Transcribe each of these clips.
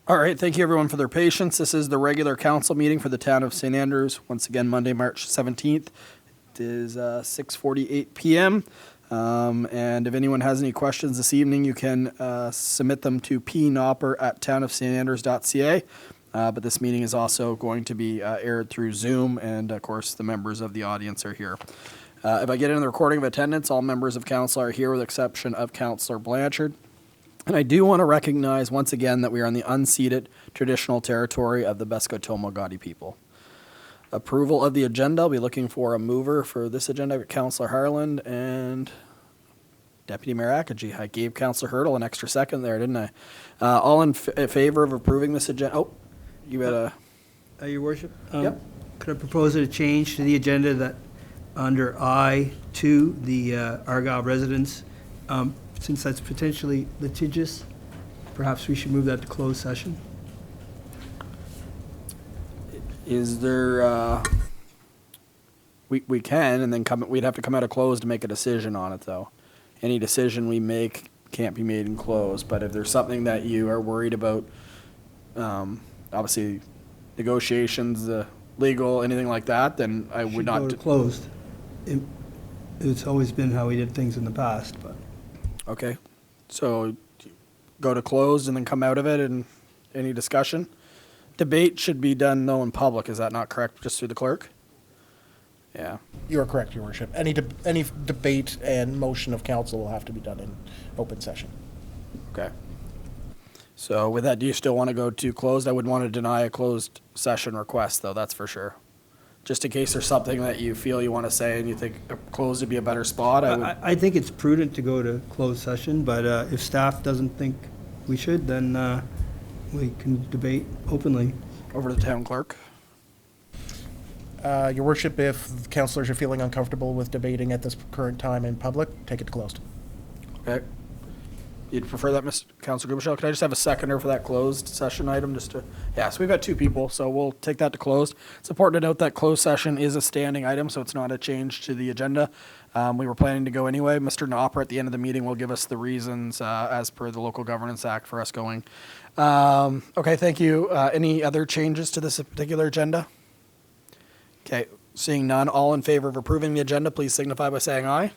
All right, thank you everyone for their patience. This is the regular council meeting for the town of St. Andrews. Once again, Monday, March 17th. It is 6:48 p.m. And if anyone has any questions this evening, you can submit them to pnopper@townofstanders.ca. But this meeting is also going to be aired through Zoom, and of course, the members of the audience are here. If I get into the recording of attendance, all members of council are here with the exception of Councillor Blanchard. And I do want to recognize once again that we are on the unceded traditional territory of the Peskotomuhkati people. Approval of the agenda. I'll be looking for a mover for this agenda. Councillor Harland and Deputy Mayor Akaji. I gave Councillor Hurdle an extra second there, didn't I? All in favor of approving this agenda? Oh, you had a... Your Worship? Yep. Could I propose a change to the agenda that under I-2, the Argyll residents, since that's potentially litigious, perhaps we should move that to closed session? Is there, we can, and then we'd have to come out of closed to make a decision on it, though. Any decision we make can't be made in closed, but if there's something that you are worried about, obviously negotiations, legal, anything like that, then I would not. Go to closed. It's always been how we did things in the past, but. Okay, so go to closed and then come out of it, and any discussion? Debate should be done, though, in public, is that not correct, just through the clerk? Yeah. You are correct, Your Worship. Any debate and motion of council will have to be done in open session. Okay. So with that, do you still want to go to closed? I wouldn't want to deny a closed session request, though, that's for sure. Just in case there's something that you feel you want to say and you think closed would be a better spot, I think it's prudent to go to closed session, but if staff doesn't think we should, then we can debate openly. Over to the town clerk. Your Worship, if councillors are feeling uncomfortable with debating at this current time in public, take it to closed. Okay. You'd prefer that, Mr. Councilor Gubichel? Could I just have a seconder for that closed session item? Yeah, so we've got two people, so we'll take that to closed. It's important to note that closed session is a standing item, so it's not a change to the agenda. We were planning to go anyway. Mr. Knopper at the end of the meeting will give us the reasons as per the Local Governance Act for us going. Okay, thank you. Any other changes to this particular agenda? Okay, seeing none, all in favor of approving the agenda, please signify by saying aye.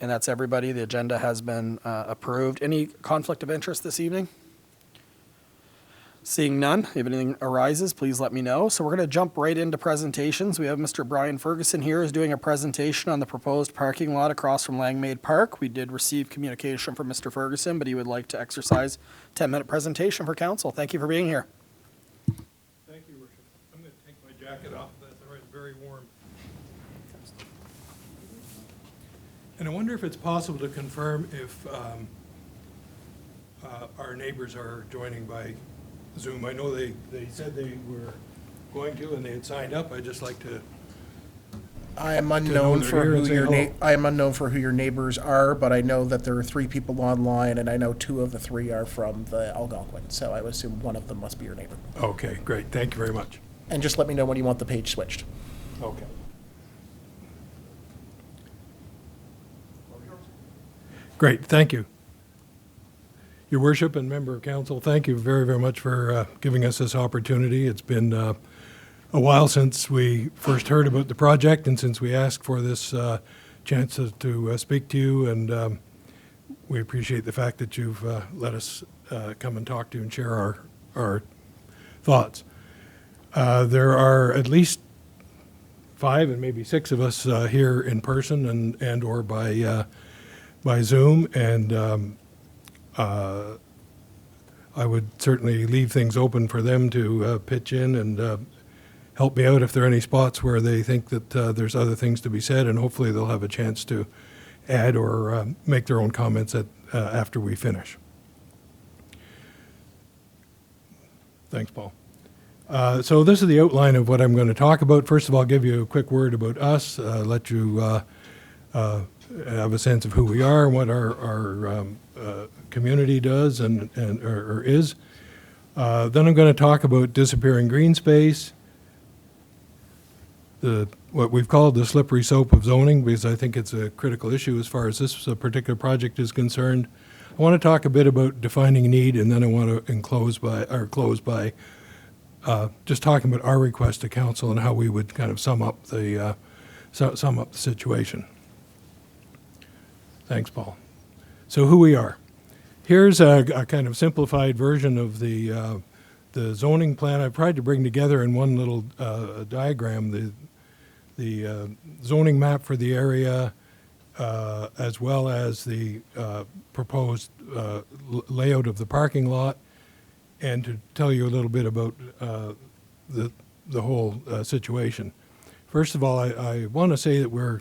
And that's everybody. The agenda has been approved. Any conflict of interest this evening? Seeing none, if anything arises, please let me know. So we're going to jump right into presentations. We have Mr. Bryan Ferguson here who's doing a presentation on the proposed parking lot across from Langmaid Park. We did receive communication from Mr. Ferguson, but he would like to exercise a 10-minute presentation for council. Thank you for being here. Thank you, Worship. I'm going to take my jacket off. That's all right. It's very warm. And I wonder if it's possible to confirm if our neighbors are joining by Zoom. I know they said they were going to and they had signed up. I'd just like to. I am unknown for who your neighbors are, but I know that there are 3 people online, and I know 2 of the 3 are from the Algonquin. So I would assume one of them must be your neighbor. Okay, great. Thank you very much. And just let me know when you want the page switched. Okay. Great, thank you. Your Worship and Member of Council, thank you very, very much for giving us this opportunity. It's been a while since we first heard about the project and since we asked for this chance to speak to you, and we appreciate the fact that you've let us come and talk to you and share our thoughts. There are at least 5 and maybe 6 of us here in person and or by Zoom, and I would certainly leave things open for them to pitch in and help me out if there are any spots where they think that there's other things to be said, and hopefully they'll have a chance to add or make their own comments after we finish. Thanks, Paul. So this is the outline of what I'm going to talk about. First of all, I'll give you a quick word about us, let you have a sense of who we are, what our community does or is. Then I'm going to talk about disappearing green space, what we've called the slippery slope of zoning, because I think it's a critical issue as far as this particular project is concerned. I want to talk a bit about defining need, and then I want to close by just talking about our request to council and how we would kind of sum up the situation. Thanks, Paul. So who we are. Here's a kind of simplified version of the zoning plan. I've tried to bring together in one little diagram the zoning map for the area, as well as the proposed layout of the parking lot, and to tell you a little bit about the whole situation. First of all, I want to say that we're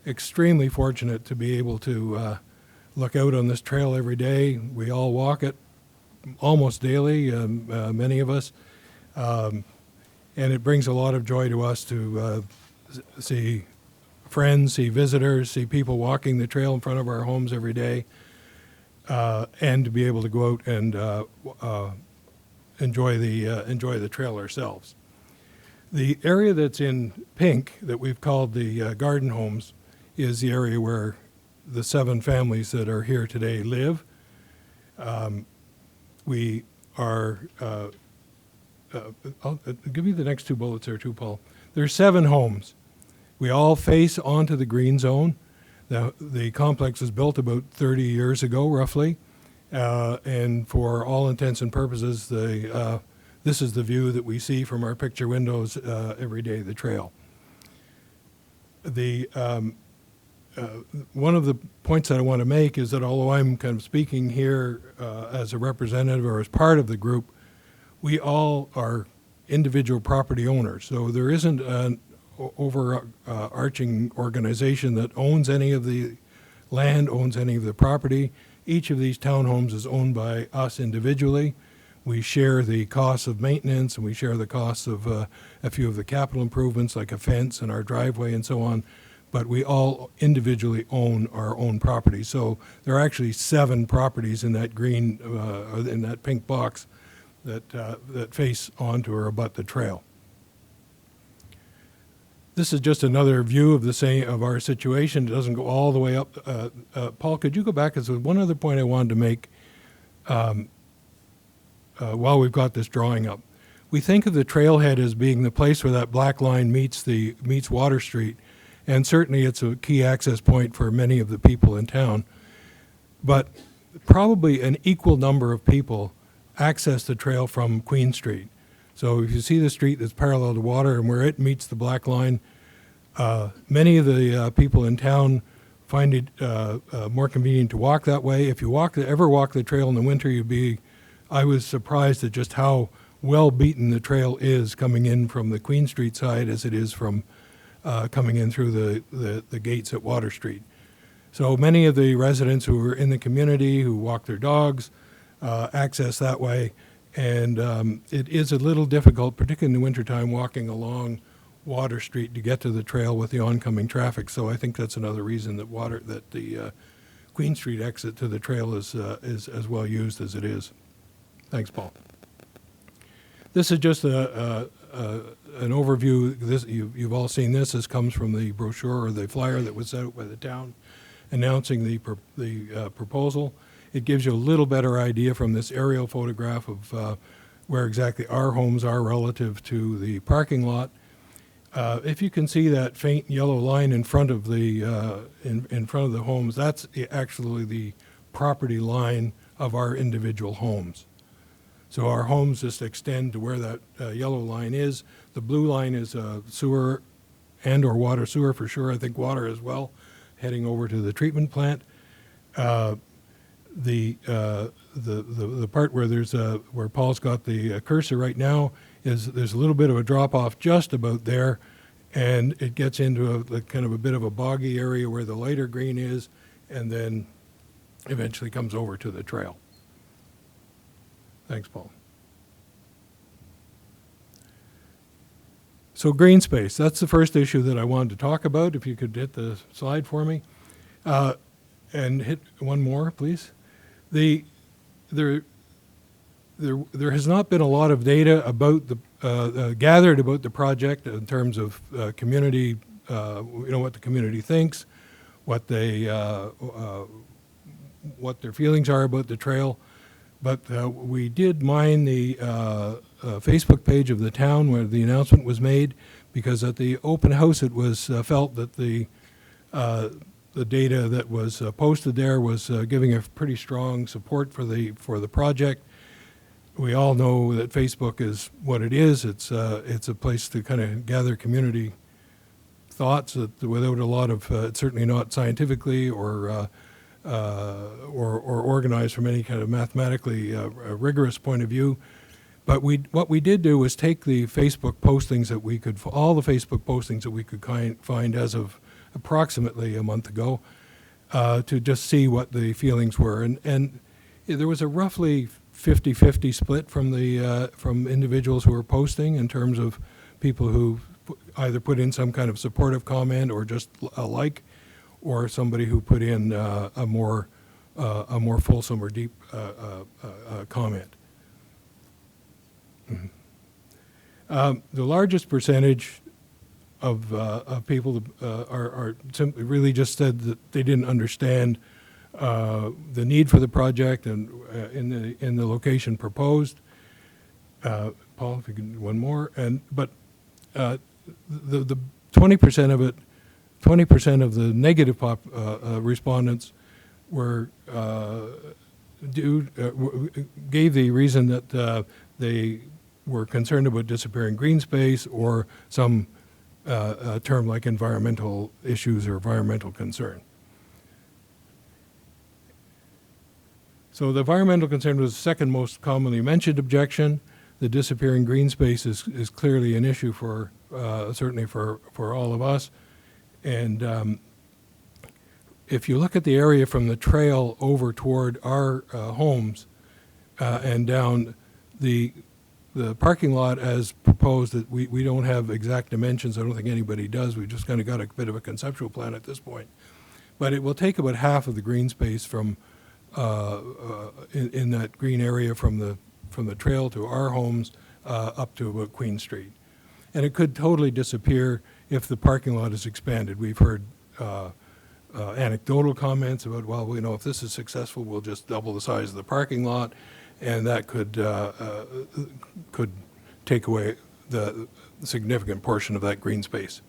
extremely fortunate to be able to look out on this trail every day. We all walk it almost daily, many of us, and it brings a lot of joy to us to see friends, see visitors, see people walking the trail in front of our homes every day, and to be able to go out and enjoy the trail ourselves. The area that's in pink that we've called the garden homes is the area where the 7 families that are here today live. We are, I'll give you the next 2 bullets there too, Paul. There's 7 homes. We all face onto the green zone. The complex was built about 30 years ago, roughly, and for all intents and purposes, this is the view that we see from our picture windows every day, the trail. One of the points that I want to make is that although I'm kind of speaking here as a representative or as part of the group, we all are individual property owners. So there isn't an overarching organization that owns any of the land, owns any of the property. Each of these townhomes is owned by us individually. We share the costs of maintenance, and we share the costs of a few of the capital improvements like a fence and our driveway and so on. But we all individually own our own property. So there are actually 7 properties in that green, in that pink box that face onto or abut the trail. This is just another view of our situation. It doesn't go all the way up. Paul, could you go back? There's one other point I wanted to make while we've got this drawing up. We think of the trailhead as being the place where that black line meets Water Street, and certainly it's a key access point for many of the people in town. But probably an equal number of people access the trail from Queen Street. So if you see the street that's parallel to water and where it meets the black line, many of the people in town find it more convenient to walk that way. If you ever walk the trail in the winter, I was surprised at just how well beaten the trail is coming in from the Queen Street side as it is from coming in through the gates at Water Street. So many of the residents who are in the community, who walk their dogs, access that way. And it is a little difficult, particularly in the wintertime, walking along Water Street to get to the trail with the oncoming traffic. So I think that's another reason that the Queen Street exit to the trail is as well used as it is. Thanks, Paul. This is just an overview. You've all seen this. This comes from the brochure or the flyer that was out by the town announcing the proposal. It gives you a little better idea from this aerial photograph of where exactly our homes are relative to the parking lot. If you can see that faint yellow line in front of the homes, that's actually the property line of our individual homes. So our homes just extend to where that yellow line is. The blue line is sewer and or water sewer for sure. I think water as well, heading over to the treatment plant. The part where where Paul's got the cursor right now is there's a little bit of a drop off just about there, and it gets into a kind of a bit of a boggy area where the lighter green is, and then eventually comes over to the trail. Thanks, Paul. So green space, that's the first issue that I wanted to talk about. If you could hit the slide for me. And hit one more, please. There has not been a lot of data about gathered about the project in terms of community, what the community thinks, what they what their feelings are about the trail. But we did mine the Facebook page of the town where the announcement was made, because at the open house it was felt that the data that was posted there was giving a pretty strong support for the project. We all know that Facebook is what it is. It's a place to kind of gather community thoughts that without a lot of it's certainly not scientifically or organized from any kind of mathematically rigorous point of view. But what we did do was take the Facebook postings that we could, all the Facebook postings that we could find as of approximately a month ago, to just see what the feelings were. And there was a roughly 50-50 split from individuals who were posting in terms of people who either put in some kind of supportive comment or just a like, or somebody who put in a more fulsome or deep comment. Mm-hmm. The largest percentage of people are simply really just said that they didn't understand the need for the project and in the location proposed. Paul, if you can do one more. But the 20% of it, 20% of the negative respondents were gave the reason that they were concerned about disappearing green space or some term like environmental issues or environmental concern. So the environmental concern was the second most commonly mentioned objection. The disappearing green space is clearly an issue for certainly for all of us. And if you look at the area from the trail over toward our homes and down, the parking lot as proposed, that we don't have exact dimensions. I don't think anybody does. We've just kind of got a bit of a conceptual plan at this point. But it will take about half of the green space from in that green area from the trail to our homes up to about Queen Street. And it could totally disappear if the parking lot is expanded. We've heard anecdotal comments about, well, you know, if this is successful, we'll just double the size of the parking lot, and that could take away the significant portion of that green space.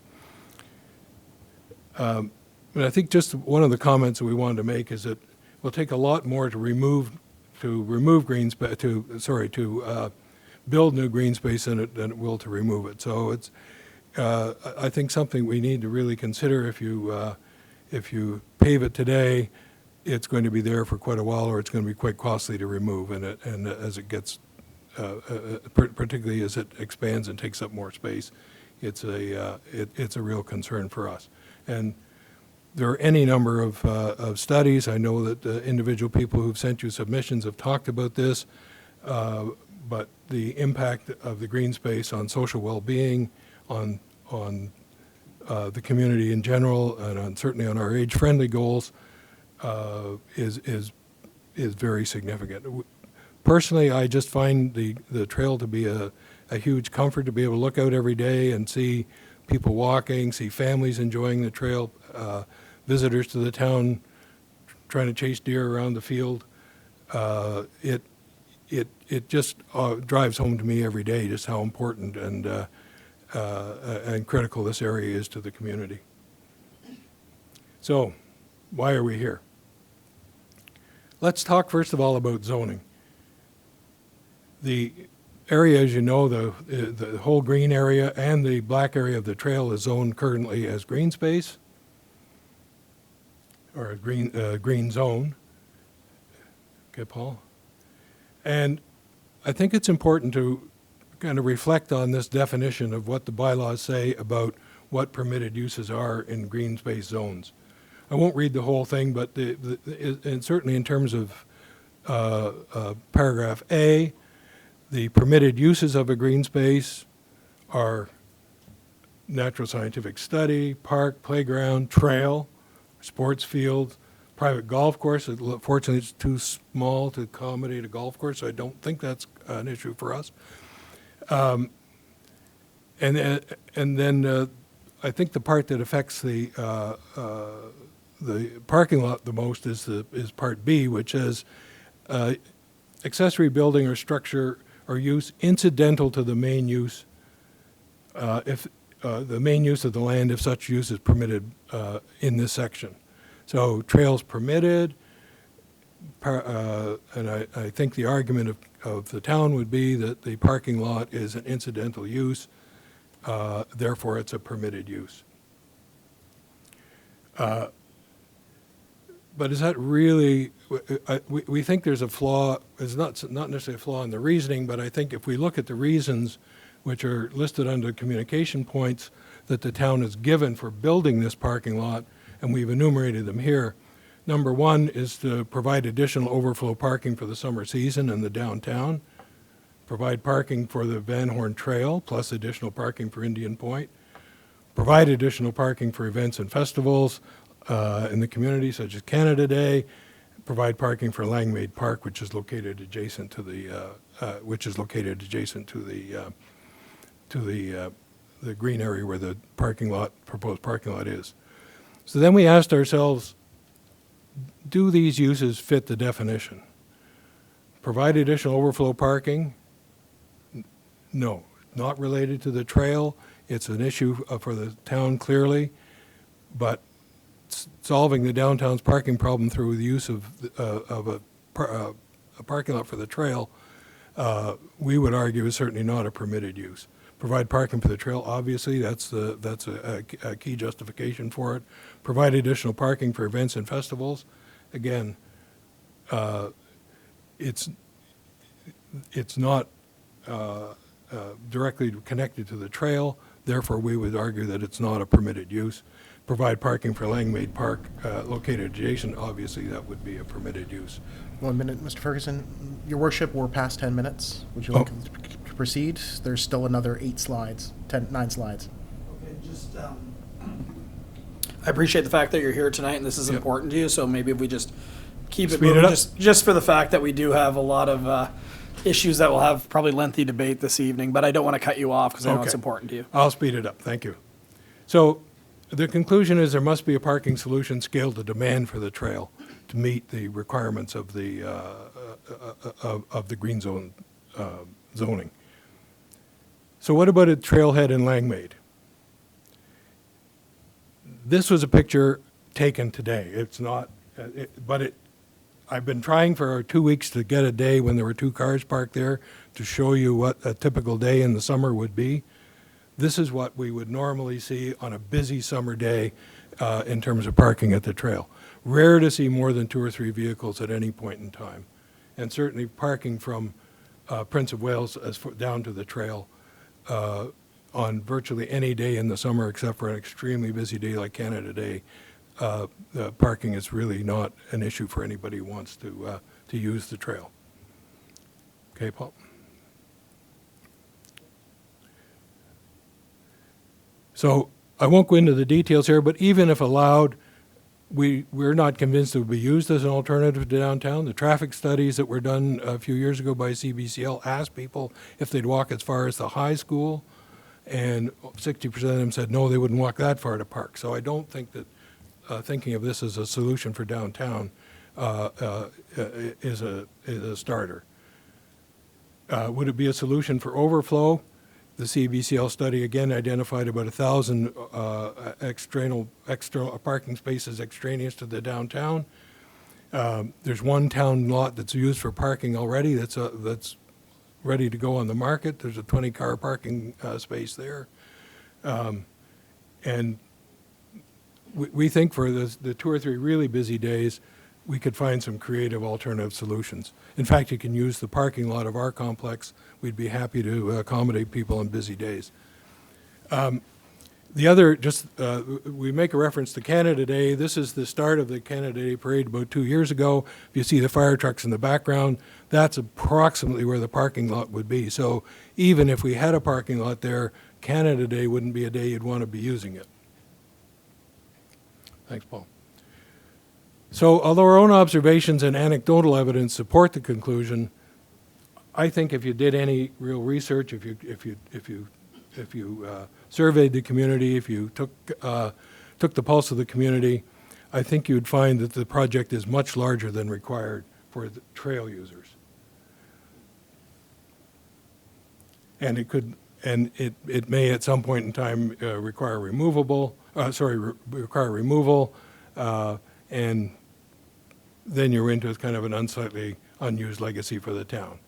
But I think just one of the comments that we wanted to make is that it will take a lot more to build new green space than it will to remove it. So it's I think something we need to really consider. If you pave it today, it's going to be there for quite a while, or it's going to be quite costly to remove. And as it gets, particularly as it expands and takes up more space, it's a real concern for us. And there are any number of studies. I know that individual people who've sent you submissions have talked about this, but the impact of the green space on social well-being, on the community in general, and certainly on our age-friendly goals, is very significant. Personally, I just find the trail to be a huge comfort, to be able to look out every day and see people walking, see families enjoying the trail, visitors to the town trying to chase deer around the field. It just drives home to me every day just how important and critical this area is to the community. So, why are we here? Let's talk first of all about zoning. The area, as you know, the whole green area and the black area of the trail is zoned currently as green space, or a green zone. Okay, Paul? And I think it's important to kind of reflect on this definition of what the bylaws say about what permitted uses are in green space zones. I won't read the whole thing, but and certainly in terms of paragraph A, the permitted uses of a green space are natural scientific study, park, playground, trail, sports field, private golf course. Fortunately, it's too small to accommodate a golf course, so I don't think that's an issue for us. And then I think the part that affects the the parking lot the most is Part B, which says accessory building or structure or use incidental to the main use, if the main use of the land, if such use is permitted in this section. So trails permitted, and I think the argument of the town would be that the parking lot is an incidental use, therefore it's a permitted use. But is that really, we think there's a flaw, it's not necessarily a flaw in the reasoning, but I think if we look at the reasons which are listed under communication points that the town has given for building this parking lot, and we've enumerated them here. Number one is to provide additional overflow parking for the summer season in the downtown, provide parking for the Van Horn Trail, plus additional parking for Indian Point, provide additional parking for events and festivals in the community, such as Canada Day, provide parking for Langmaid Park, which is located adjacent to the the green area where the proposed parking lot is. So then we asked ourselves, do these uses fit the definition? Provide additional overflow parking? No, not related to the trail. It's an issue for the town clearly, but solving the downtown's parking problem through the use of a parking lot for the trail, we would argue is certainly not a permitted use. Provide parking for the trail, obviously, that's a key justification for it. Provide additional parking for events and festivals. Again, it's not directly connected to the trail, therefore we would argue that it's not a permitted use. Provide parking for Langmaid Park located adjacent, obviously that would be a permitted use. 1 minute, Mr. Ferguson. Your worship, we're past 10 minutes. Would you like to proceed? There's still another 9 slides. Okay, just, I appreciate the fact that you're here tonight and this is important to you, so maybe if we just keep it Speed it moving, up. just for the fact that we do have a lot of issues that will have probably lengthy debate this evening, but I don't want to cut you off because I know it's Okay. important to you. I'll speed it up, thank you. So the conclusion is there must be a parking solution scaled to demand for the trail to meet the requirements of the green zone zoning. So what about a trailhead in Langmaid? This was a picture taken today. It's not, I've been trying for 2 weeks to get a day when there were 2 cars parked there to show you what a typical day in the summer would be. This is what we would normally see on a busy summer day in terms of parking at the trail. Rare to see more than 2 or 3 vehicles at any point in time. And certainly parking from Prince of Wales down to the trail on virtually any day in the summer except for an extremely busy day like Canada Day, parking is really not an issue for anybody who wants to use the trail. Okay, Paul? So I won't go into the details here, but even if allowed, we're not convinced it would be used as an alternative to downtown. The traffic studies that were done a few years ago by CBCL asked people if they'd walk as far as the high school, and 60% of them said no, they wouldn't walk that far to park. So I don't think that thinking of this as a solution for downtown is a starter. Would it be a solution for overflow? The CBCL study again identified about 1,000 external parking spaces extraneous to the downtown. There's one town lot that's used for parking already that's ready to go on the market. There's a 20-car parking space there. And we think for the 2 or 3 really busy days, we could find some creative alternative solutions. In fact, you can use the parking lot of our complex. We'd be happy to accommodate people on busy days. The other, we make a reference to Canada Day. This is the start of the Canada Day parade about 2 years ago. If you see the fire trucks in the background, that's approximately where the parking lot would be. So even if we had a parking lot there, Canada Day wouldn't be a day you'd want to be using it. Thanks, Paul. So although our own observations and anecdotal evidence support the conclusion, I think if you did any real research, if you surveyed the community, if you took the pulse of the community, I think you'd find that the project is much larger than required for the trail users. And it may at some point in time require removal, and then you're into kind of an unsightly, unused legacy for the town.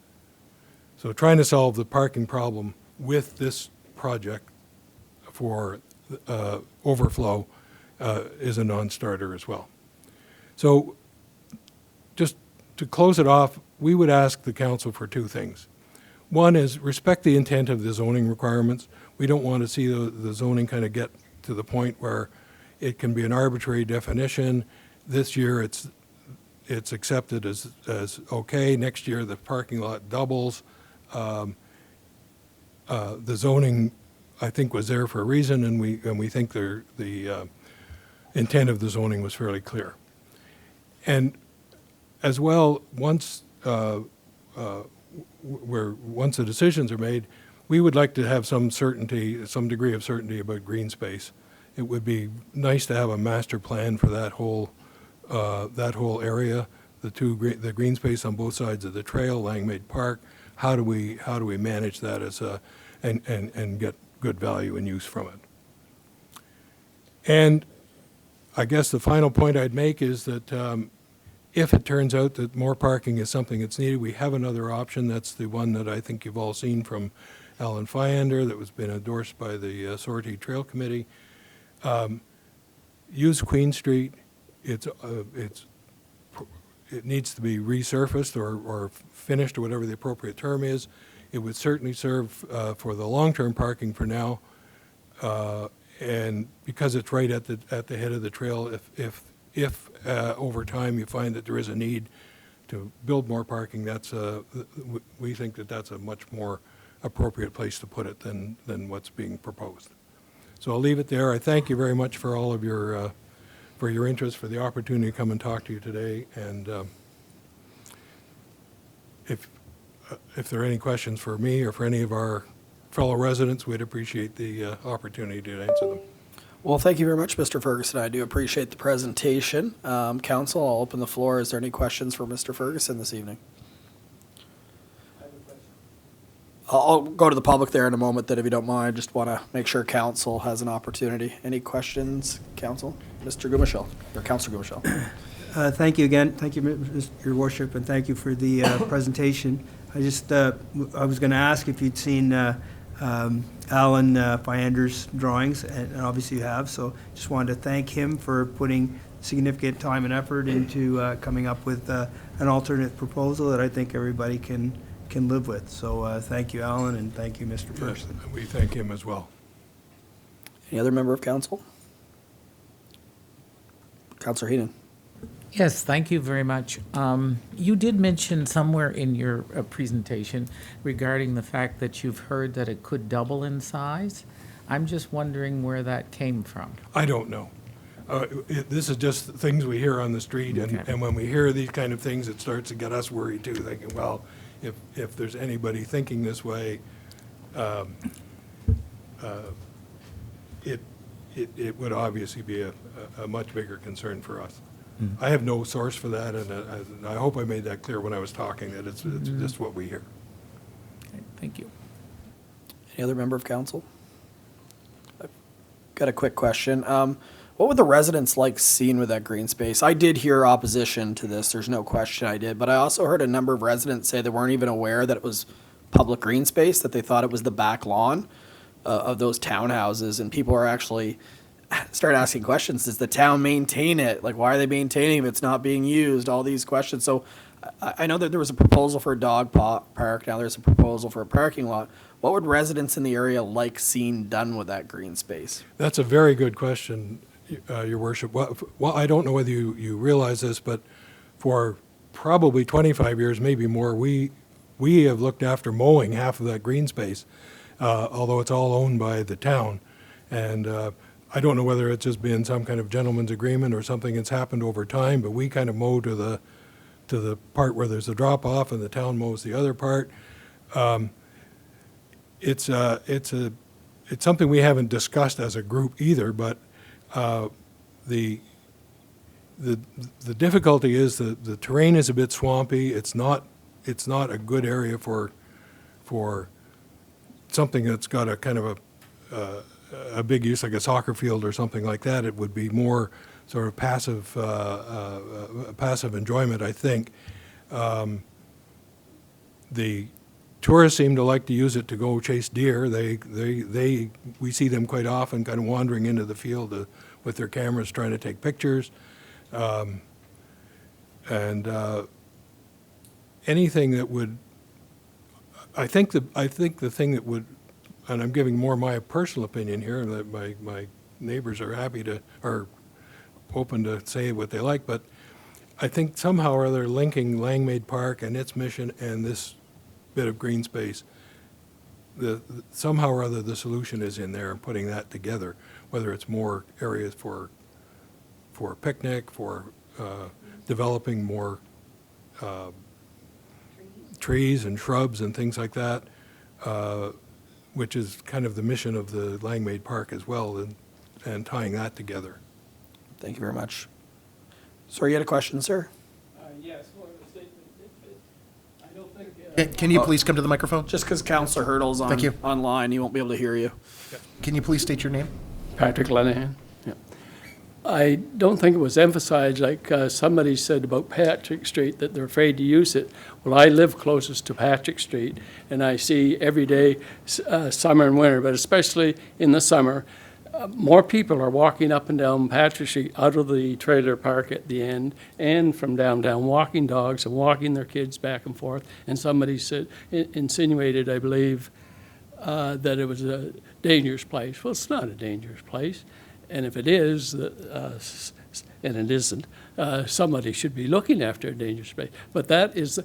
So trying to solve the parking problem with this project for overflow is a non-starter as well. So just to close it off, we would ask the council for two things. One is respect the intent of the zoning requirements. We don't want to see the zoning kind of get to the point where it can be an arbitrary definition. This year it's accepted as okay. Next year the parking lot doubles. The zoning, I think, was there for a reason, and we think the intent of the zoning was fairly clear. And as well, once the decisions are made, we would like to have some certainty, some degree of certainty about green space. It would be nice to have a master plan for that whole area, the green space on both sides of the trail, Langmaid Park. How do we manage that and get good value and use from it? And I guess the final point I'd make is that if it turns out that more parking is something that's needed, we have another option. That's the one that I think you've all seen from Alan Fyander that was been endorsed by the Sortie Trail Committee. Use Queen Street. It needs to be resurfaced or finished or whatever the appropriate term is. It would certainly serve for the long-term parking for now. And because it's right at the head of the trail, if over time you find that there is a need to build more parking, we think that that's a much more appropriate place to put it than what's being proposed. So I'll leave it there. I thank you very much for all of your interest, for the opportunity to come and talk to you today. And if there are any questions for me or for any of our fellow residents, we'd appreciate the opportunity to answer them. Well, thank you very much, Mr. Ferguson. I do appreciate the presentation. Council, I'll open the floor. Is there any questions for Mr. Ferguson this evening? I'll go to the public there in a moment, then, if you don't mind. Just want to make sure council has an opportunity. Any questions, council? Mr. Gumashel, or Councillor Gumashel. Thank you again. Thank you, Your Worship, and thank you for the presentation. I was going to ask if you'd seen Alan Fyander's drawings, and obviously you have, so just wanted to thank him for putting significant time and effort into coming up with an alternate proposal that I think everybody can live with. So thank you, Alan, and thank you, Mr. Ferguson. Yes, we thank him as well. Any other member of council? Councillor Heenan. Yes, thank you very much. You did mention somewhere in your presentation regarding the fact that you've heard that it could double in size. I'm just wondering where that came from. I don't know. This is just things we hear on the street, and when we hear these kind of things, it starts to get us worried too, thinking, well, if there's anybody thinking this way, it would obviously be a much bigger concern for us. I have no source for that, and I hope I made that clear when I was talking, that it's just what we hear. Okay, thank you. Any other member of council? I've got a quick question. What would the residents like seeing with that green space? I did hear opposition to this, there's no question I did, but I also heard a number of residents say they weren't even aware that it was public green space, that they thought it was the back lawn of those townhouses, and people are actually start asking questions. Does the town maintain it? Like, why are they maintaining it if it's not being used? All these questions. So I know that there was a proposal for a dog park. Now there's a proposal for a parking lot. What would residents in the area like seeing done with that green space? That's a very good question, Your Worship. Well, I don't know whether you realize this, but for probably 25 years, maybe more, we have looked after mowing half of that green space, although it's all owned by the town. And I don't know whether it's just been some kind of gentleman's agreement or something that's happened over time, but we kind of mow to the part where there's a drop off, and the town mows the other part. It's something we haven't discussed as a group either, but the difficulty is that the terrain is a bit swampy. It's not a good area for something that's got a kind of a big use, like a soccer field or something like that. It would be more sort of passive enjoyment, I think. The tourists seem to like to use it to go chase deer. We see them quite often kind of wandering into the field with their cameras trying to take pictures. Anything that would, I think the thing that would, and I'm giving more my personal opinion here, and that my neighbors are open to say what they like, but I think somehow or other linking Langmaid Park and its mission and this bit of green space, somehow or other the solution is in there and putting that together, whether it's more areas for a picnic, for developing more trees and shrubs and things like that, which is kind of the mission of the Langmaid Park as well, and tying that together. Thank you very much. Sir, you had a question, sir? Yes, more of a statement. I don't think. Can you please come to the microphone? Just because Councillor Hurdle's Thank you. online, he won't be able to hear you. Can you please state your name? Patrick Lenahan. Yeah. I don't think it was emphasized, like somebody said about Patrick Street, that they're afraid to use it. Well, I live closest to Patrick Street, and I see every day, summer and winter, but especially in the summer, more people are walking up and down Patrick Street out of the trailer park at the end and from downtown, walking dogs and walking their kids back and forth. And somebody said, insinuated, I believe, that it was a dangerous place. Well, it's not a dangerous place. And if it is, and it isn't, somebody should be looking after a dangerous place. But that is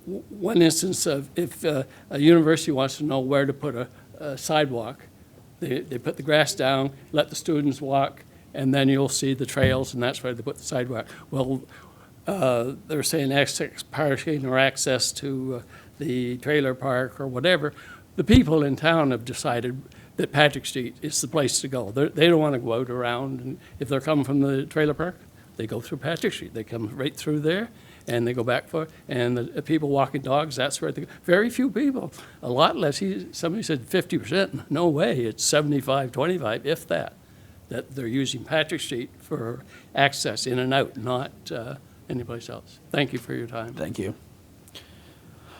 one instance of if a university wants to know where to put a sidewalk, they put the grass down, let the students walk, and then you'll see the trails, and that's where they put the sidewalk. Well, they're saying access parking or access to the trailer park or whatever. The people in town have decided that Patrick Street is the place to go. They don't want to go out around, and if they're coming from the trailer park, they go through Patrick Street. They come right through there, and they go back and the people walking dogs, that's where they go. Very few people, a lot less. Somebody said 50%. No way, it's 75, 25, if that they're using Patrick Street for access in and out, not anyplace else. Thank you for your time. Thank you.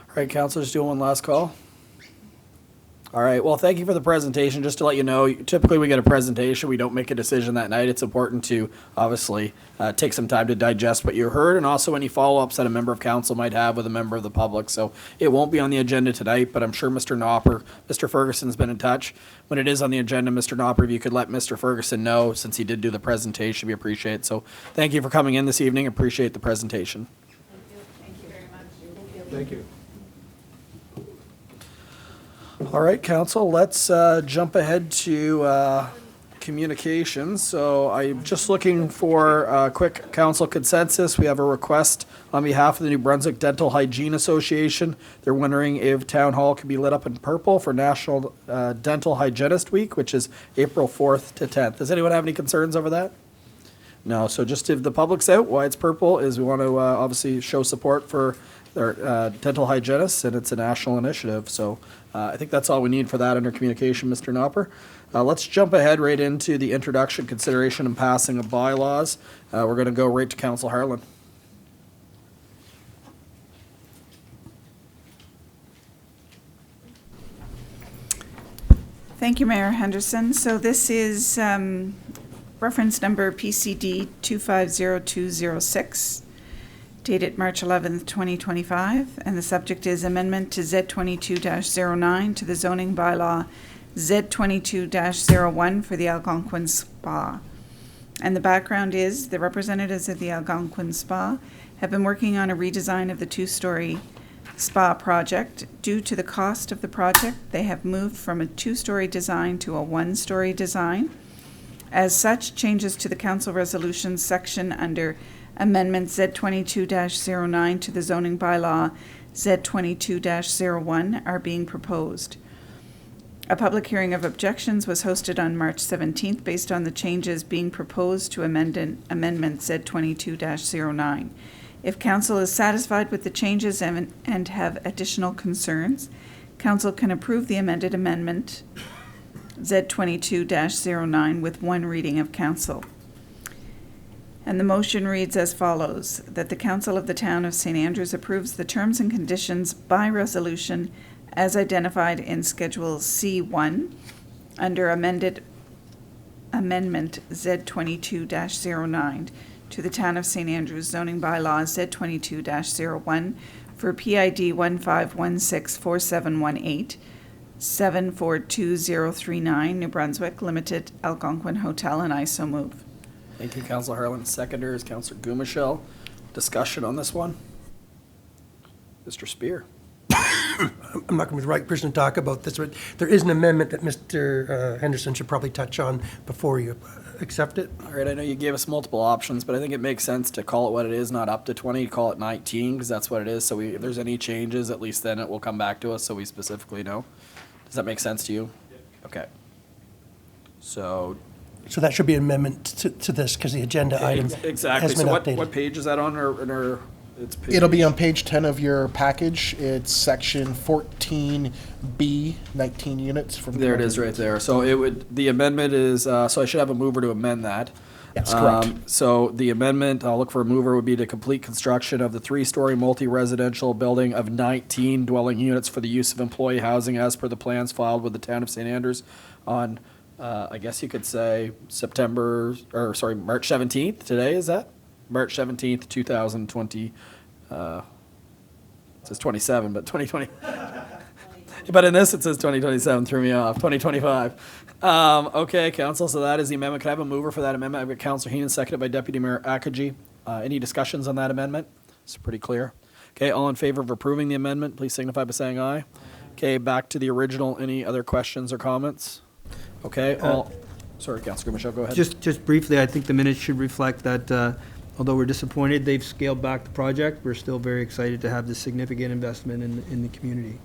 All right, councilors, do one last call. All right, well, thank you for the presentation. Just to let you know, typically we get a presentation. We don't make a decision that night. It's important to obviously take some time to digest what you heard and also any follow-ups that a member of council might have with a member of the public. So it won't be on the agenda tonight, but I'm sure Mr. Knopper, Mr. Ferguson's been in touch. When it is on the agenda, Mr. Knopper, if you could let Mr. Ferguson know, since he did do the presentation, we appreciate it. So thank you for coming in this evening. Appreciate the presentation. Thank you very much. Thank you. All right, council, let's jump ahead to communications. So I'm just looking for a quick council consensus. We have a request on behalf of the New Brunswick Dental Hygiene Association. They're wondering if Town Hall could be lit up in purple for National Dental Hygienist Week, which is April 4th to 10th. Does anyone have any concerns over that? No, so just if the public's out, why it's purple is we want to obviously show support for their dental hygienists, and it's a national initiative. So I think that's all we need for that under communication, Mr. Knopper. Let's jump ahead right into the introduction, consideration, and passing of bylaws. We're going to go right to Council Harlan. Thank you, Mayor Henderson. So this is reference number PCD 250206, dated March 11th, 2025, and the subject is amendment to Z22-09 to the zoning bylaw Z22-01 for the Algonquin Spa. And the background is the representatives of the Algonquin Spa have been working on a redesign of the two-story spa project. Due to the cost of the project, they have moved from a two-story design to a one-story design. As such, changes to the council resolution section under Amendment Z22-09 to the zoning bylaw Z22-01 are being proposed. A public hearing of objections was hosted on March 17th based on the changes being proposed to Amendment Z 22-09. If council is satisfied with the changes and have additional concerns, council can approve the amended amendment Z 22-09 with one reading of council. And the motion reads as follows, that the Council of the Town of St. Andrews approves the terms and conditions by resolution as identified in Schedule C1 under Amendment Z 22-09 to the Town of St. Andrews zoning bylaw Z 22-01 for PID 15164718, 742039, New Brunswick Limited, Algonquin Hotel, and I so move. Thank you, Councillor Harlan. Seconder is Councillor Gumashell. Discussion on this one? Mr. Spear. I'm not going to be the right person to talk about this, but there is an amendment that Mr. Henderson should probably touch on before you accept it. All right, I know you gave us multiple options, but I think it makes sense to call it what it is, not up to 20, call it 19, because that's what it is. So if there's any changes, at least then it will come back to us so we specifically know. Does that make sense to you? Okay. So. So that should be an amendment to this, because the agenda item Exactly. has been So updated. what page is that on? It's page. It'll be on page 10 of your package. It's section 14B, 19 units from. There it is right there. So the amendment is, so I should have a mover to amend that. Yes, correct. So the amendment, I'll look for a mover, would be to complete construction of the 3-story multi-residential building of 19 dwelling units for the use of employee housing as per the plans filed with the Town of St. Andrews on, I guess you could say March 17th. Today, is that? March 17th, 2020. It says 27, but 2020. But in this, it says 2027, threw me off, 2025. Okay, council, so that is the amendment. Can I have a mover for that amendment? I've got Councillor Heenan, seconded by Deputy Mayor Akaji. Any discussions on that amendment? It's pretty clear. Okay, all in favor of approving the amendment, please signify by saying aye. Okay, back to the original. Any other questions or comments? Okay, sorry, Councillor Michelle, go ahead. Just briefly, I think the minutes should reflect that although we're disappointed they've scaled back the project, we're still very excited to have this significant investment in the community.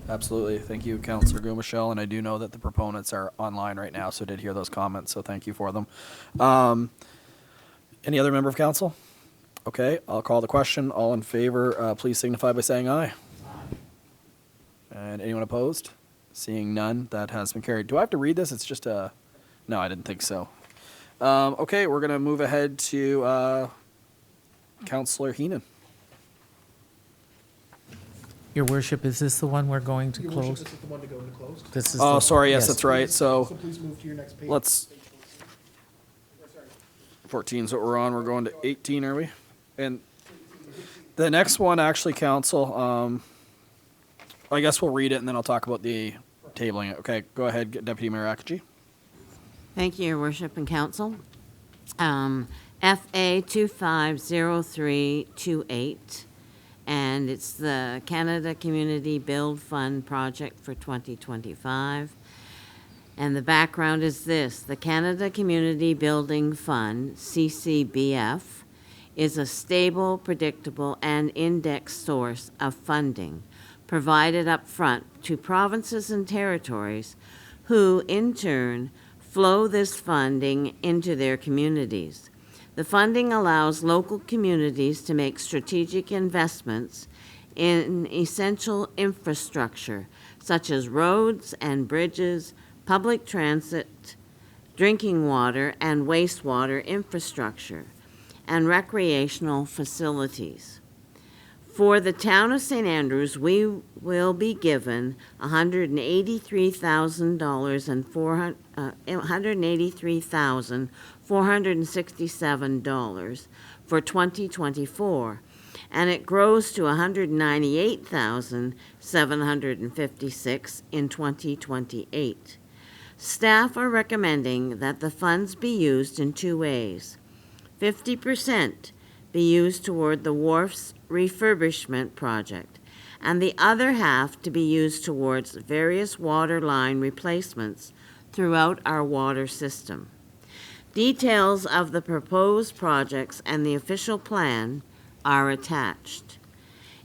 Absolutely. Thank you, Councillor Gumashell, and I do know that the proponents are online right now, so did hear those comments, so thank you for them. Any other member of council? Okay, I'll call the question. All in favor, please signify by saying aye. And anyone opposed? Seeing none, that has been carried. Do I have to read this? It's just a... No, I didn't think so. Okay, we're going to move ahead to Councillor Heenan. Your worship, is this the one we're going to Your worship, close? this is the one to go into closed. This is Oh, the- sorry, yes, that's right. So So please move to your next page. let's... 14 is what we're on. We're going to 18, are we? And the next one, actually, council, I guess we'll read it and then I'll talk about the tabling it. Okay, go ahead, Deputy Mayor Akaji. Thank you, Your Worship and Council. FA 250328, and it's the Canada Community Build Fund project for 2025. And the background is this: the Canada Community Building Fund, CCBF, is a stable, predictable, and indexed source of funding provided up front to provinces and territories who, in turn, flow this funding into their communities. The funding allows local communities to make strategic investments in essential infrastructure, such as roads and bridges, public transit, drinking water and wastewater infrastructure, and recreational facilities. For the Town of St. Andrews, we will be given $183,467 for 2024, and it grows to $198,756 in 2028. Staff are recommending that the funds be used in two ways. 50% be used toward the wharf's refurbishment project, and the other half to be used towards various water line replacements throughout our water system. Details of the proposed projects and the official plan are attached.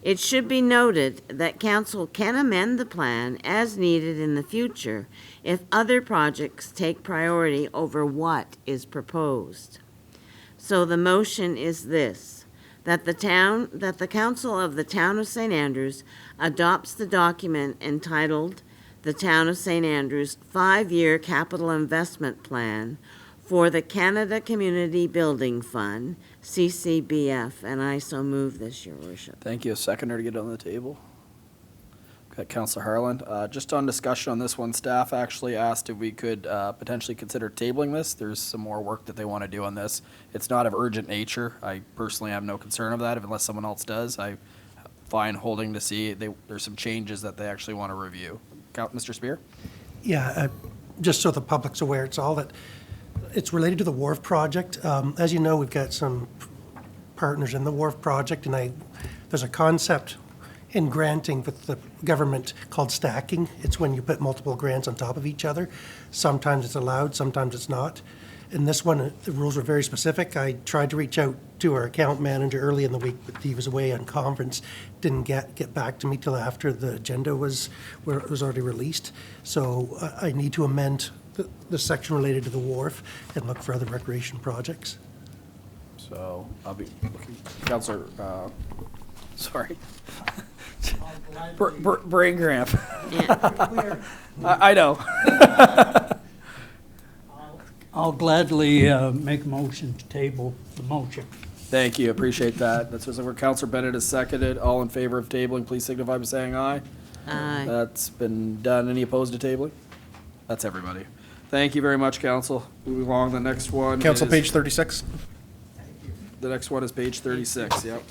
It should be noted that council can amend the plan as needed in the future if other projects take priority over what is proposed. So the motion is this, that the council of the town of St. Andrews adopts the document entitled the Town of St. Andrews 5-Year Capital Investment Plan for the Canada Community Building Fund, CCBF, and I so move this, Your Worship. Thank you. A seconder to get on the table. Got Councillor Harland. Just on discussion on this one, staff actually asked if we could potentially consider tabling this. There's some more work that they want to do on this. It's not of urgent nature. I personally have no concern of that, unless someone else does. I find holding to see there's some changes that they actually want to review. Mr. Spear? Yeah, just so the public's aware, it's related to the wharf project. As you know, we've got some partners in the wharf project, and there's a concept in granting with the government called stacking. It's when you put multiple grants on top of each other. Sometimes it's allowed, sometimes it's not. In this one, the rules were very specific. I tried to reach out to our account manager early in the week, but he was away on conference, didn't get back to me till after the agenda was already released. So I need to amend the section related to the wharf and look for other recreation projects. So I'll be looking, Councillor, sorry. Brain cramp. Yeah. I know. I'll gladly make a motion to table the motion. Thank you, appreciate that. That's where Councillor Bennett is seconded. All in favor of tabling, please signify by saying aye. Aye. That's been done. Any opposed to tabling? That's everybody. Thank you very much, Council. Moving along, the next one Council, is- page 36. The next one is page 36, yep.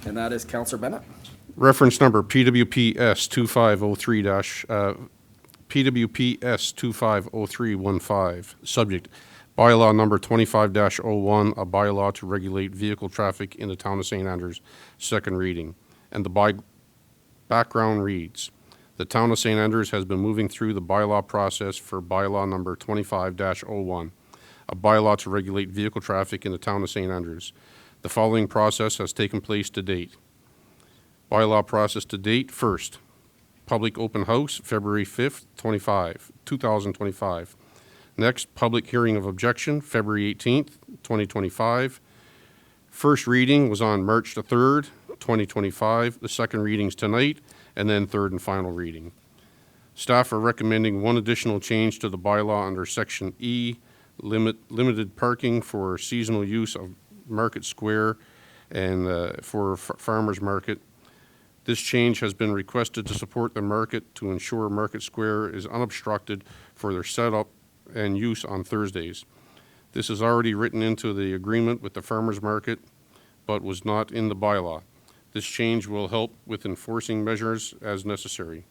And that is Councillor Bennett. Reference number PWPS 2503 PWPS 250315. Subject, bylaw number 25-01, a bylaw to regulate vehicle traffic in the town of St. Andrews, second reading. And the background reads, the town of St. Andrews has been moving through the bylaw process for bylaw number 25-01, a bylaw to regulate vehicle traffic in the town of St. Andrews. The following process has taken place to date. Bylaw process to date, first, public open house, February 5th, 2025. Next, public hearing of objection, February 18th, 2025. First reading was on March the 3rd, 2025. The second reading's tonight, and then third and final reading. Staff are recommending one additional change to the bylaw under Section E, limited parking for seasonal use of Market Square and for farmers market. This change has been requested to support the market to ensure Market Square is unobstructed for their setup and use on Thursdays. This is already written into the agreement with the farmers market, but was not in the bylaw. This change will help with enforcing measures as necessary.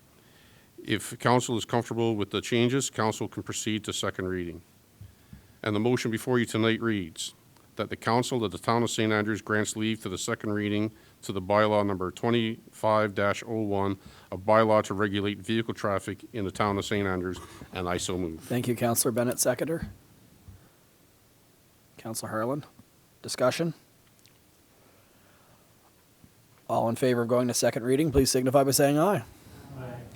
If council is comfortable with the changes, council can proceed to second reading. And the motion before you tonight reads that the council of the town of St. Andrews grants leave to the second reading to the bylaw number 25-01, a bylaw to regulate vehicle traffic in the town of St. Andrews, and I so move. Thank you, Councillor Bennett, seconder. Councillor Harlan, discussion? All in favor of going to second reading, please signify by saying aye.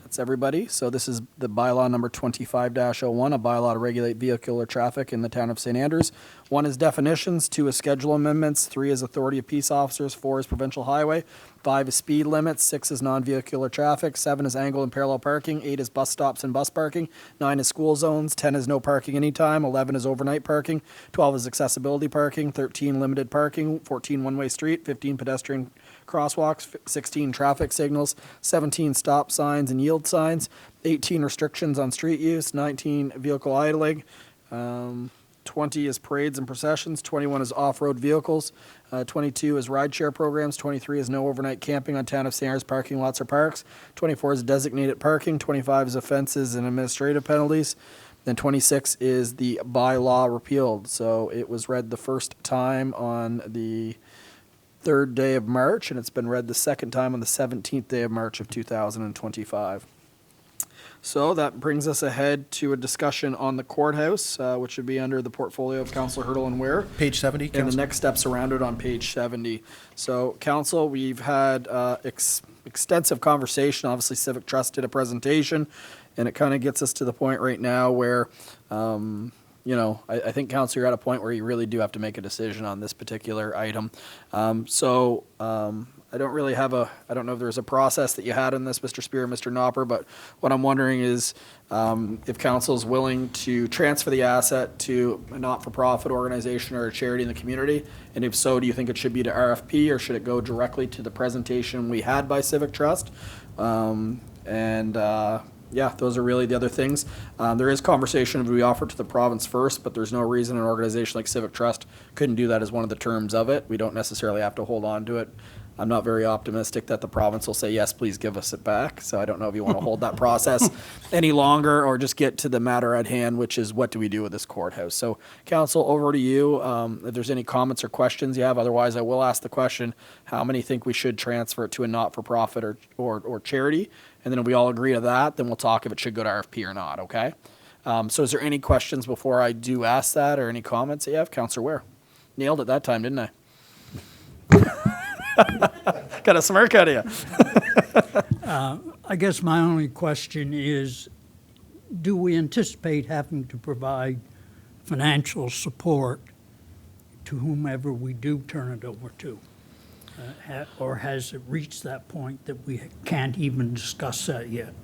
That's everybody. So this is the bylaw number 25-01, a bylaw to regulate vehicular traffic in the town of St. Andrews. 1 is definitions, 2 is schedule amendments, 3 is authority of peace officers, 4 is provincial highway, 5 is speed limits, 6 is non-vehicular traffic, 7 is angle and parallel parking, 8 is bus stops and bus parking, 9 is school zones, 10 is no parking anytime, 11 is overnight parking, 12 is accessibility parking, 13 limited parking, 14 one-way street, 15 pedestrian crosswalks, 16 traffic signals, 17 stop signs and yield signs, 18 restrictions on street use, 19 vehicle idling, 20 is parades and processions, 21 is off-road vehicles, 22 is rideshare programs, 23 is no overnight camping on town of St. Andrews parking lots or parks, 24 is designated parking, 25 is offenses and administrative penalties, then 26 is the bylaw repealed. So it was read the first time on the 3rd day of March, and it's been read the second time on the 17th day of March of 2025. So that brings us ahead to a discussion on the courthouse, which would be under the portfolio of Councillor Hurdle and Ware. Page 70, And the Councillor. next steps around it on page 70. So, council, we've had extensive conversation. Obviously, Civic Trust did a presentation, and it kind of gets us to the point right now where, I think, council, you're at a point where you really do have to make a decision on this particular item. I don't really have I don't know if there's a process that you had in this, Mr. Spear, Mr. Knopper, but what I'm wondering is if council is willing to transfer the asset to a not-for-profit organization or a charity in the community, and if so, do you think it should be to RFP or should it go directly to the presentation we had by Civic Trust? Yeah, those are really the other things. There is conversation of we offer it to the province first, but there's no reason an organization like Civic Trust couldn't do that as one of the terms of it. We don't necessarily have to hold on to it. I'm not very optimistic that the province will say, yes, please give us it back. So I don't know if you want to hold that process any longer or just get to the matter at hand, which is what do we do with this courthouse? So council, over to you. If there's any comments or questions you have, otherwise I will ask the question, how many think we should transfer it to a not-for-profit or charity? And then if we all agree to that, then we'll talk if it should go to RFP or not, okay? So is there any questions before I do ask that or any comments that you have? Councillor Ware. Nailed it that time, didn't I? Got a smirk out of you. I guess my only question is, do we anticipate having to provide financial support to whomever we do turn it over to? Or has it reached that point that we can't even discuss that yet?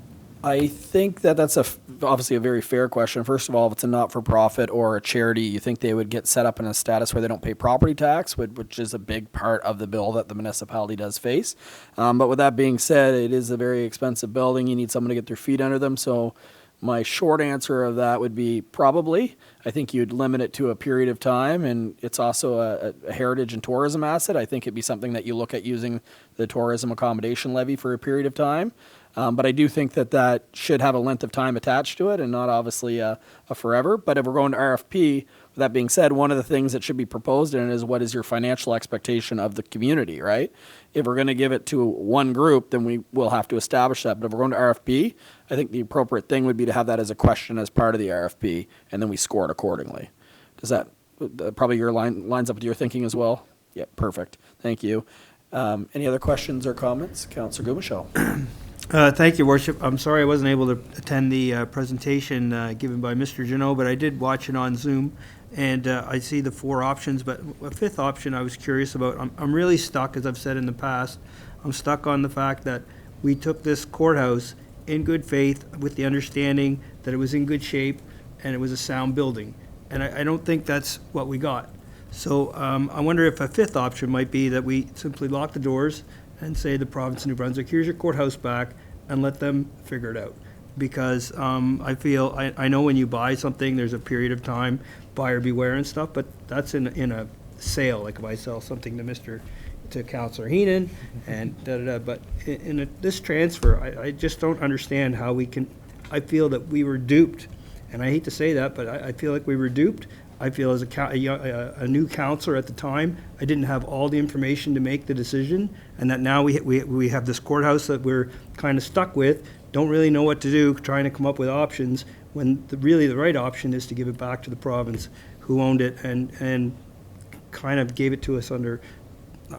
I think that's obviously a very fair question. First of all, if it's a not-for-profit or a charity, you think they would get set up in a status where they don't pay property tax, which is a big part of the bill that the municipality does face. But with that being said, it is a very expensive building. You need someone to get their feet under them. So my short answer of that would be probably. I think you'd limit it to a period of time, and it's also a heritage and tourism asset. I think it'd be something that you look at using the tourism accommodation levy for a period of time. But I do think that should have a length of time attached to it and not obviously a forever. But if we're going to RFP, with that being said, one of the things that should be proposed in it is what is your financial expectation of the community, right? If we're going to give it to one group, then we will have to establish that. But if we're going to RFP, I think the appropriate thing would be to have that as a question as part of the RFP, and then we score it accordingly. Does that probably your lines up with your thinking as well? Yeah, perfect. Thank you. Any other questions or comments? Councillor Gumichel. Thank you, Worship. I'm sorry I wasn't able to attend the presentation given by Mr. Janot, but I did watch it on Zoom, and I see the 4 options, but a 5th option I was curious about. I'm really stuck, as I've said in the past, I'm stuck on the fact that we took this courthouse in good faith with the understanding that it was in good shape and it was a sound building, and I don't think that's what we got. So I wonder if a 5th option might be that we simply lock the doors and say the province of New Brunswick, here's your courthouse back, and let them figure it out. Because I feel, I know when you buy something, there's a period of time, buyer beware and stuff, but that's in a sale, like if I sell something to Councillor Heenan, and da-da-da, but in this transfer, I just don't understand how we can, I feel that we were duped, and I hate to say that, but I feel like we were duped. I feel as a new councillor at the time, I didn't have all the information to make the decision, and that now we have this courthouse that we're kind of stuck with, don't really know what to do, trying to come up with options, when really the right option is to give it back to the province who owned it and kind of gave it to us under,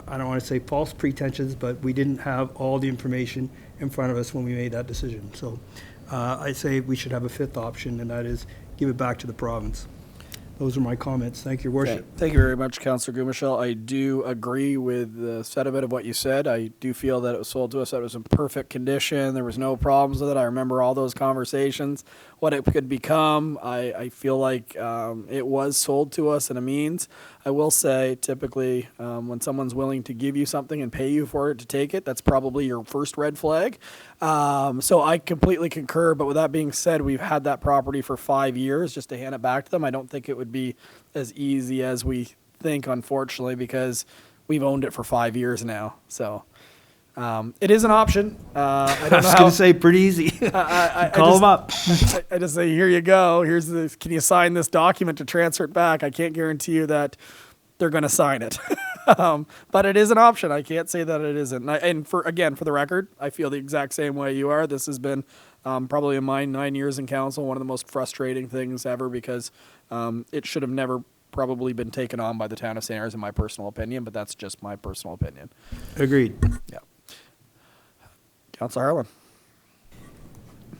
I don't want to say false pretensions, but we didn't have all the information in front of us when we made that decision. So I say we should have a 5th option, and that is give it back to the province. Those are my comments. Thank you, Your Worship. Okay. Thank you very much, Councillor Gumichel. I do agree with the sentiment of what you said. I do feel that it was sold to us that it was in perfect condition. There was no problems with it. I remember all those conversations, what it could become. I feel like it was sold to us in a means. I will say, typically, when someone's willing to give you something and pay you for it to take it, that's probably your first red flag. So I completely concur, but with that being said, we've had that property for 5 years just to hand it back to them. I don't think it would be as easy as we think, unfortunately, because we've owned it for 5 years now. So it is an option. I don't know was going to say pretty easy. Call them up. I just say, here you go. Can you sign this document to transfer it back? I can't guarantee you that they're going to sign it. But it is an option. I can't say that it isn't. And for the record, I feel the exact same way you are. This has been probably in my 9 years in council one of the most frustrating things ever, because it should have never probably been taken on by the town of St. Airs, in my personal opinion. But that's just my personal opinion. Agreed. Yeah. Councillor Harlan.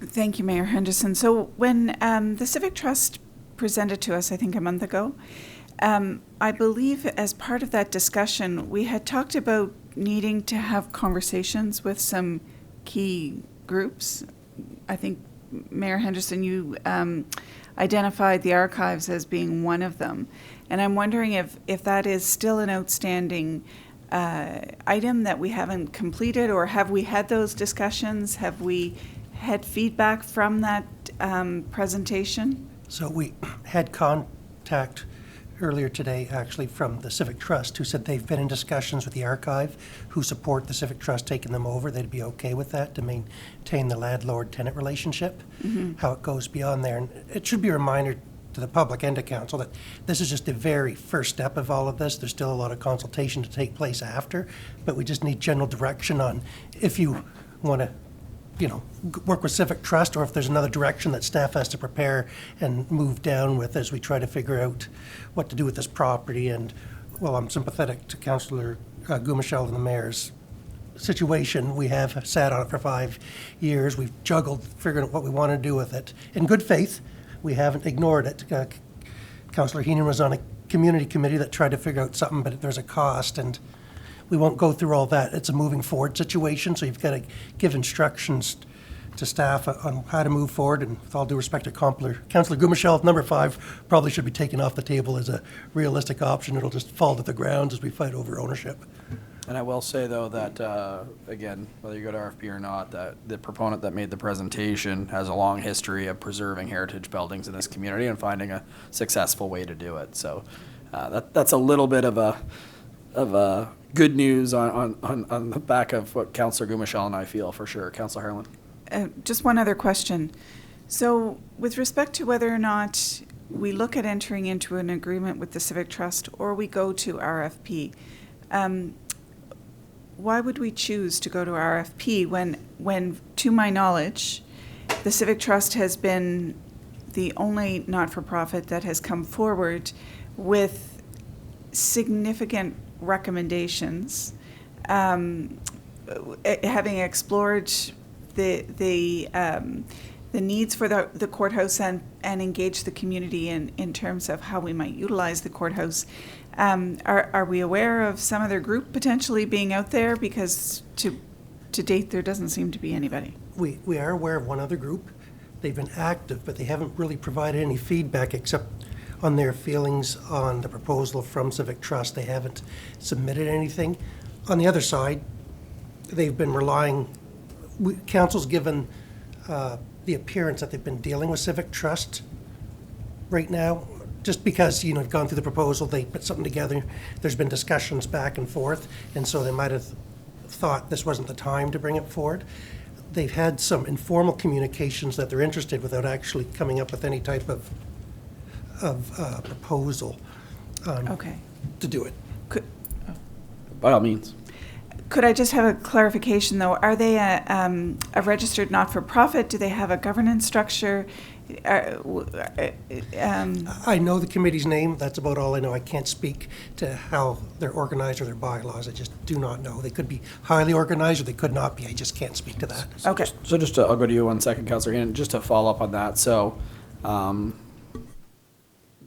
Thank you, Mayor Henderson. So when the Civic Trust presented to us, I think a month ago, I believe as part of that discussion, we had talked about needing to have conversations with some key groups. I think, Mayor Henderson, you identified the archives as being one of them. And I'm wondering if that is still an outstanding item that we haven't completed, or have we had those discussions? Have we had feedback from that presentation? So we had contact earlier today, actually, from the Civic Trust, who said they've been in discussions with the archive, who support the Civic Trust taking them over. They'd be okay with that to maintain the landlord-tenant relationship. How it goes beyond there. And it should be a reminder to the public and to council that this is just the very first step of all of this. There's still a lot of consultation to take place after, but we just need general direction on if you want to work with Civic Trust, or if there's another direction that staff has to prepare and move down with as we try to figure out what to do with this property. And, well, I'm sympathetic to Councillor Gumashell and the mayor's situation. We have sat on it for 5 years. We've juggled, figuring out what we want to do with it. In good faith, we haven't ignored it. Councillor Heenan was on a community committee that tried to figure out something, but there's a cost, and we won't go through all that. It's a moving forward situation, so you've got to give instructions to staff on how to move forward. And with all due respect to Councillor Gumashell, number 5 probably should be taken off the table as a realistic option. It'll just fall to the ground as we fight over ownership. And I will say, though, that, again, whether you go to RFP or not, that the proponent that made the presentation has a long history of preserving heritage buildings in this community and finding a successful way to do it. So that's a little bit of a good news on the back of what Councillor Gumashell and I feel, for sure. Councillor Harlan. Just one other question. So with respect to whether or not we look at entering into an agreement with the Civic Trust or we go to RFP, why would we choose to go to RFP when, to my knowledge, the Civic Trust has been the only not-for-profit that has come forward with significant recommendations, having explored the needs for the courthouse and engage the community in terms of how we might utilize the courthouse. Are we aware of some other group potentially being out there? Because to date, there doesn't seem to be anybody. We are aware of one other group. They've been active, but they haven't really provided any feedback except on their feelings on the proposal from Civic Trust. They haven't submitted anything. On the other side, they've been council's given the appearance that they've been dealing with Civic Trust right now, just because, you've gone through the proposal, they put something together, there's been discussions back and forth, and so they might have thought this wasn't the time to bring it forward. They've had some informal communications that they're interested without actually coming up with any type of proposal to do it. By all means. Could I just have a clarification, though? Are they a registered not-for-profit? Do they have a governance structure? I know the committee's name. That's about all I know. I can't speak to how they're organized or their bylaws. I just do not know. They could be highly organized or they could not be. I just can't speak to that. Okay. I'll go to you 1 second, Councillor Hannon, just to follow up on that. So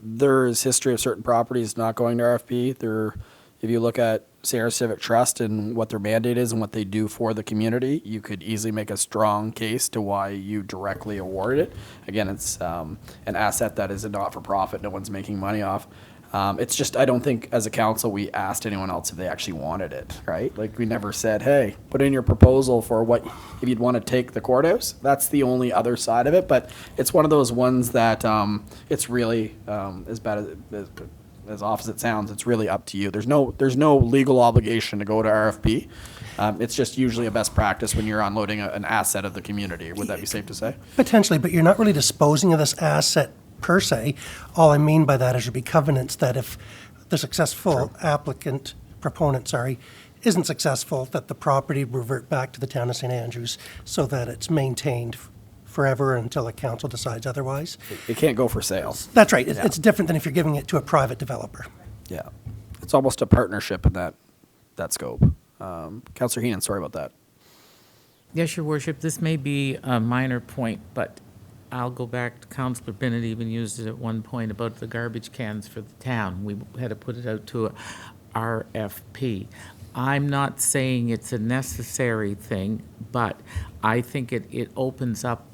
there is history of certain properties not going to RFP. If you look at Sierra Civic Trust and what their mandate is and what they do for the community, you could easily make a strong case to why you directly awarded it. Again, it's an asset that is a not-for-profit. No one's making money off. It's just, I don't think as a council we asked anyone else if they actually wanted it, right? Like, we never said, hey, put in your proposal for if you'd want to take the courthouse. That's the only other side of it. But it's one of those ones that it's really as bad as off as it sounds, it's really up to you. There's no legal obligation to go to RFP. It's just usually a best practice when you're unloading an asset of the community. Would that be safe to say? Potentially, but you're not really disposing of this asset per se. All I mean by that is there'll be covenants that if the successful applicant proponent, sorry, isn't successful, that the property revert back to the town of St. Andrews so that it's maintained forever until the council decides otherwise. It can't go for sale. That's right. It's different than if you're giving it to a private developer. Yeah. It's almost a partnership in that scope. Councillor Heenan, sorry about that. Yes, Your Worship, this may be a minor point, but I'll go back to Councillor Bennett even used it at one point about the garbage cans for the town. We had to put it out to a RFP. I'm not saying it's a necessary thing, but I think it opens up,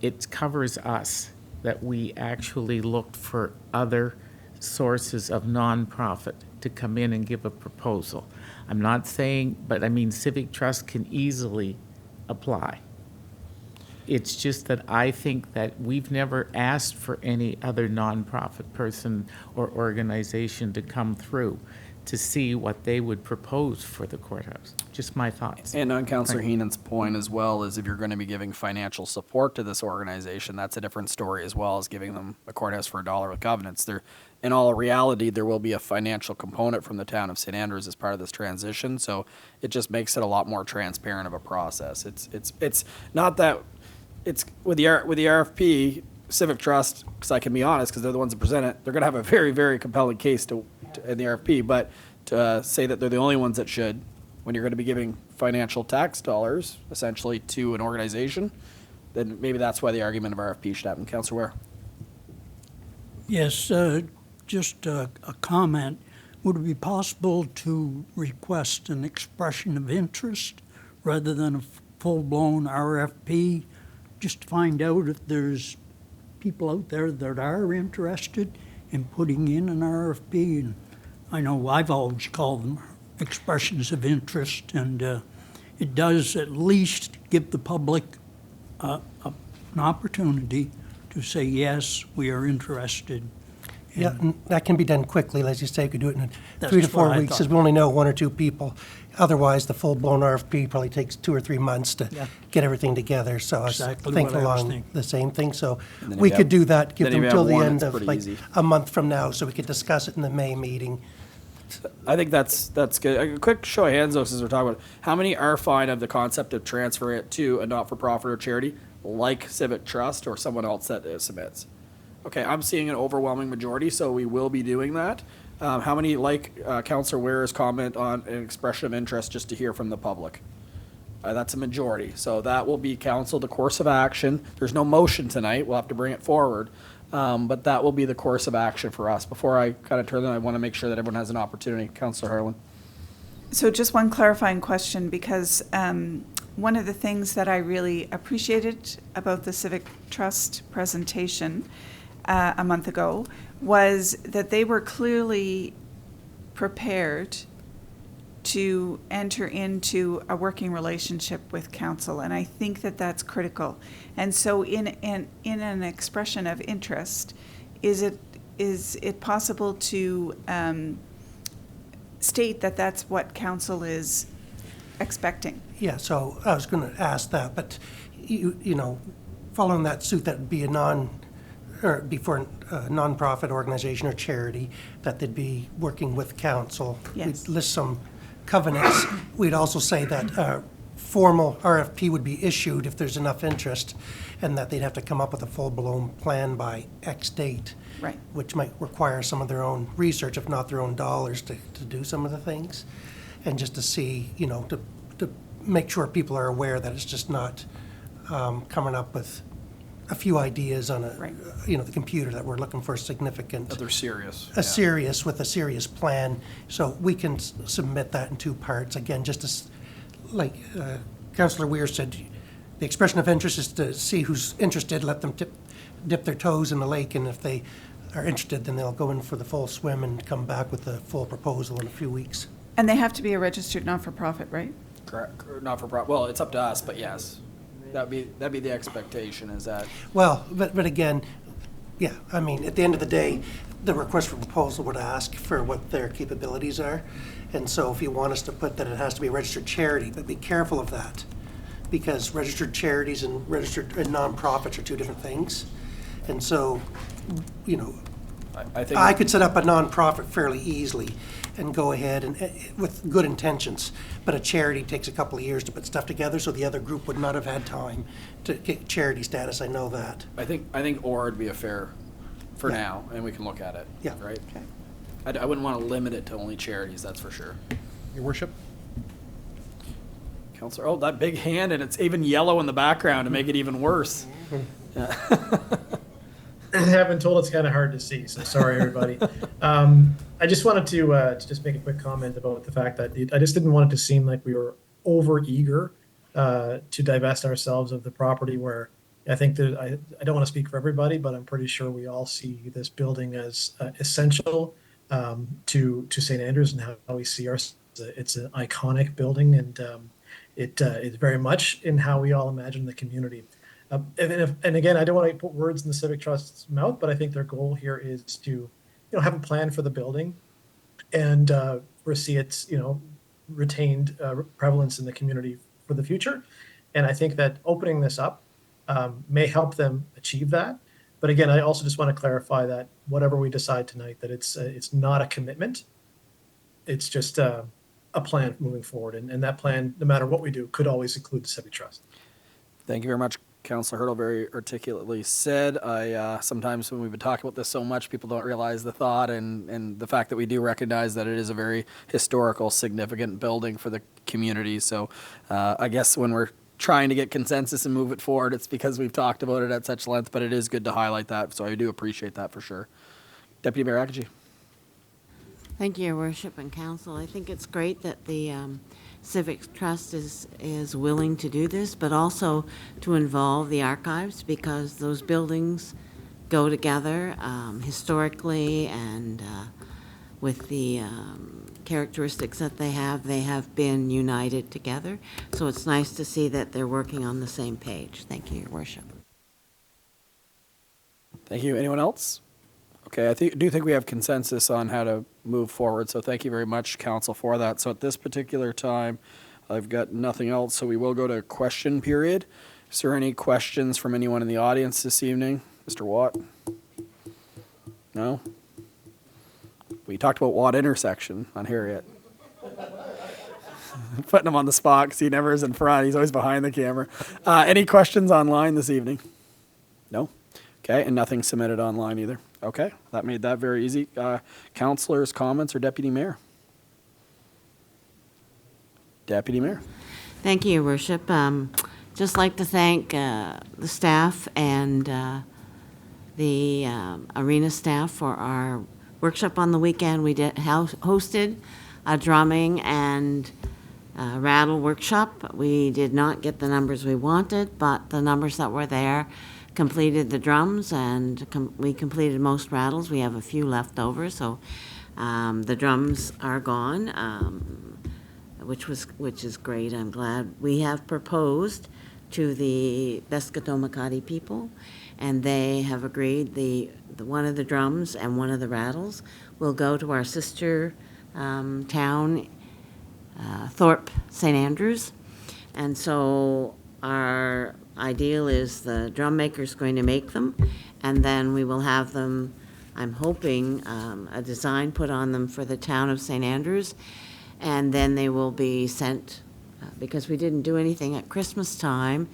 it covers us, that we actually looked for other sources of nonprofit to come in and give a proposal. I'm not saying, but I mean, Civic Trust can easily apply. It's just that I think that we've never asked for any other nonprofit person or organization to come through to see what they would propose for the courthouse. Just my thoughts. And on Councillor Heenan's point as well, is if you're going to be giving financial support to this organization, that's a different story as well as giving them a courthouse for $1 with covenants. There, in all reality, there will be a financial component from the town of St. Andrews as part of this transition, so it just makes it a lot more transparent of a process. It's not that, it's with the RFP, Civic Trust, because I can be honest, because they're the ones that present it, they're going to have a very, very compelling case in the RFP, but to say that they're the only ones that should, when you're going to be giving financial tax dollars, essentially, to an organization, then maybe that's why the argument of RFP should happen. Councillor Ware? Yes, just a comment. Would it be possible to request an expression of interest rather than a full-blown RFP, just to find out if there's people out there that are interested in putting in an RFP? And I know I've always called them expressions of interest, and it does at least give the public an opportunity to say, yes, we are interested. Yeah, and that can be done quickly, as you say, you could do it in That's 3 to what 4 I weeks, thought. because we only know 1 or 2 people. Otherwise, the full-blown RFP probably takes 2 or 3 months to Yeah. get everything together. So I was Exactly thinking what I was along thinking. the same thing. So And then we if you could have- do that, give then them if you till have the one, end it's of pretty like easy. a month from now, so we could discuss it in the May meeting. I think that's good. A quick show of hands, though, since we're talking about it. How many are fine of the concept of transferring it to a not-for-profit or charity, like Civic Trust or someone else that submits? Okay, I'm seeing an overwhelming majority, so we will be doing that. How many like Councillor Ware's comment on an expression of interest just to hear from the public? That's a majority. So that will be council, the course of action. There's no motion tonight. We'll have to bring it forward. But that will be the course of action for us. Before I kind of turn them, I want to make sure that everyone has an opportunity. Councillor Harlan. So just one clarifying question, because one of the things that I really appreciated about the Civic Trust presentation a month ago was that they were clearly prepared to enter into a working relationship with council, and I think that that's critical. And so in an expression of interest, is it possible to state that that's what council is expecting? Yeah, so I was going to ask that, but you know, following that suit, that would be for a nonprofit organization or charity, that they'd be working with council. Yes. We'd list some covenants. We'd also say that a formal RFP would be issued if there's enough interest, and that they'd have to come up with a full-blown plan by X date. Right. Which might require some of their own research, if not their own dollars, to do some of the things. And just to see, you know, to make sure people are aware that it's just not coming up with a few ideas on Right. you know, the computer, that we're looking for significant, That they're serious. with a serious plan. So we can submit that in 2 parts. Again, just as, like Councillor Weir said, the expression of interest is to see who's interested, let them dip their toes in the lake, and if they are interested, then they'll go in for the full swim and come back with a full proposal in a few weeks. And they have to be a registered not-for-profit, right? Correct. Not for profit. Well, it's up to us, but yes. That'd be the expectation, is that. Well, but again, yeah, I mean, at the end of the day, the request for proposal would ask for what their capabilities are. And so if you want us to put that it has to be a registered charity, but be careful of that, because registered charities and registered nonprofits are 2 different things. And so, you know, I think. I could set up a nonprofit fairly easily and go ahead and, with good intentions, but a charity takes a couple of years to put stuff together, so the other group would not have had time to get charity status, I know that. I think or would be a fair for Yeah. now, and we can look at it. Yeah. Right? Okay. I wouldn't want to limit it to only charities, that's for sure. Your worship? Counselor, oh, that big hand, and it's even yellow in the background to make it even worse. I have been told it's kind of hard to see, so sorry, everybody. I just wanted to just make a quick comment about the fact that I just didn't want it to seem like we were over eager to divest ourselves of the property where I think that I don't want to speak for everybody, but I'm pretty sure we all see this building as essential to St. Andrews and how we see ourselves. It's an iconic building, and it is very much in how we all imagine the community. And again, I don't want to put words in the Civic Trust's mouth, but I think their goal here is to, have a plan for the building and foresee its, retained prevalence in the community for the future. And I think that opening this up may help them achieve that. But again, I also just want to clarify that whatever we decide tonight, that it's not a commitment. It's just a plan moving forward. And that plan, no matter what we do, could always include the Civic Trust. Thank you very much, Councillor Hurdle, very articulately said. Sometimes when we've been talking about this so much, people don't realize the thought and the fact that we do recognize that it is a very historical, significant building for the community. So I guess when we're trying to get consensus and move it forward, it's because we've talked about it at such length, but it is good to highlight that. So I do appreciate that for sure. Deputy Mayor Akaji. Thank you, Your Worship and Council. I think it's great that the Civic Trust is willing to do this, but also to involve the archives, because those buildings go together historically, and with the characteristics that they have been united together. So it's nice to see that they're working on the same page. Thank you, Your Worship. Thank you. Anyone else? Okay, I do think we have consensus on how to move forward, so thank you very much, Council, for that. So at this particular time, I've got nothing else, so we will go to question period. Is there any questions from anyone in the audience this evening? Mr. Watt? No? We talked about Watt intersection on Harriet. Putting him on the spot because he never is in front. He's always behind the camera. Any questions online this evening? No? Okay, and nothing submitted online either. Okay, that made that very easy. Councillors, comments, or Deputy Mayor? Deputy Mayor. Thank you, Your Worship. Just like to thank the staff and the arena staff for our workshop on the weekend. We hosted a drumming and rattle workshop. We did not get the numbers we wanted, but the numbers that were there completed the drums, and we completed most rattles. We have a few left over, so the drums are gone, which is great. I'm glad. We have proposed to the Peskotomuhkati people, and they have agreed the one of the drums and one of the rattles will go to our sister town, Thorpe St. Andrews. And so our ideal is the drum maker's going to make them, and then we will have them, I'm hoping, a design put on them for the town of St. Andrews, and then they will be sent, because we didn't do anything at Christmas time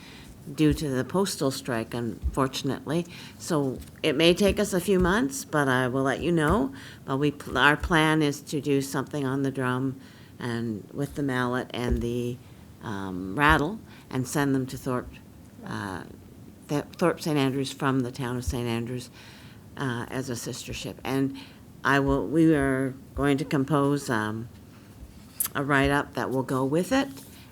due to the postal strike, unfortunately. So it may take us a few months, but I will let you know. But our plan is to do something on the drum and with the mallet and the rattle, and send them to Thorpe St. Andrews from the town of St. Andrews as a sister ship. And we are going to compose a write-up that will go with it,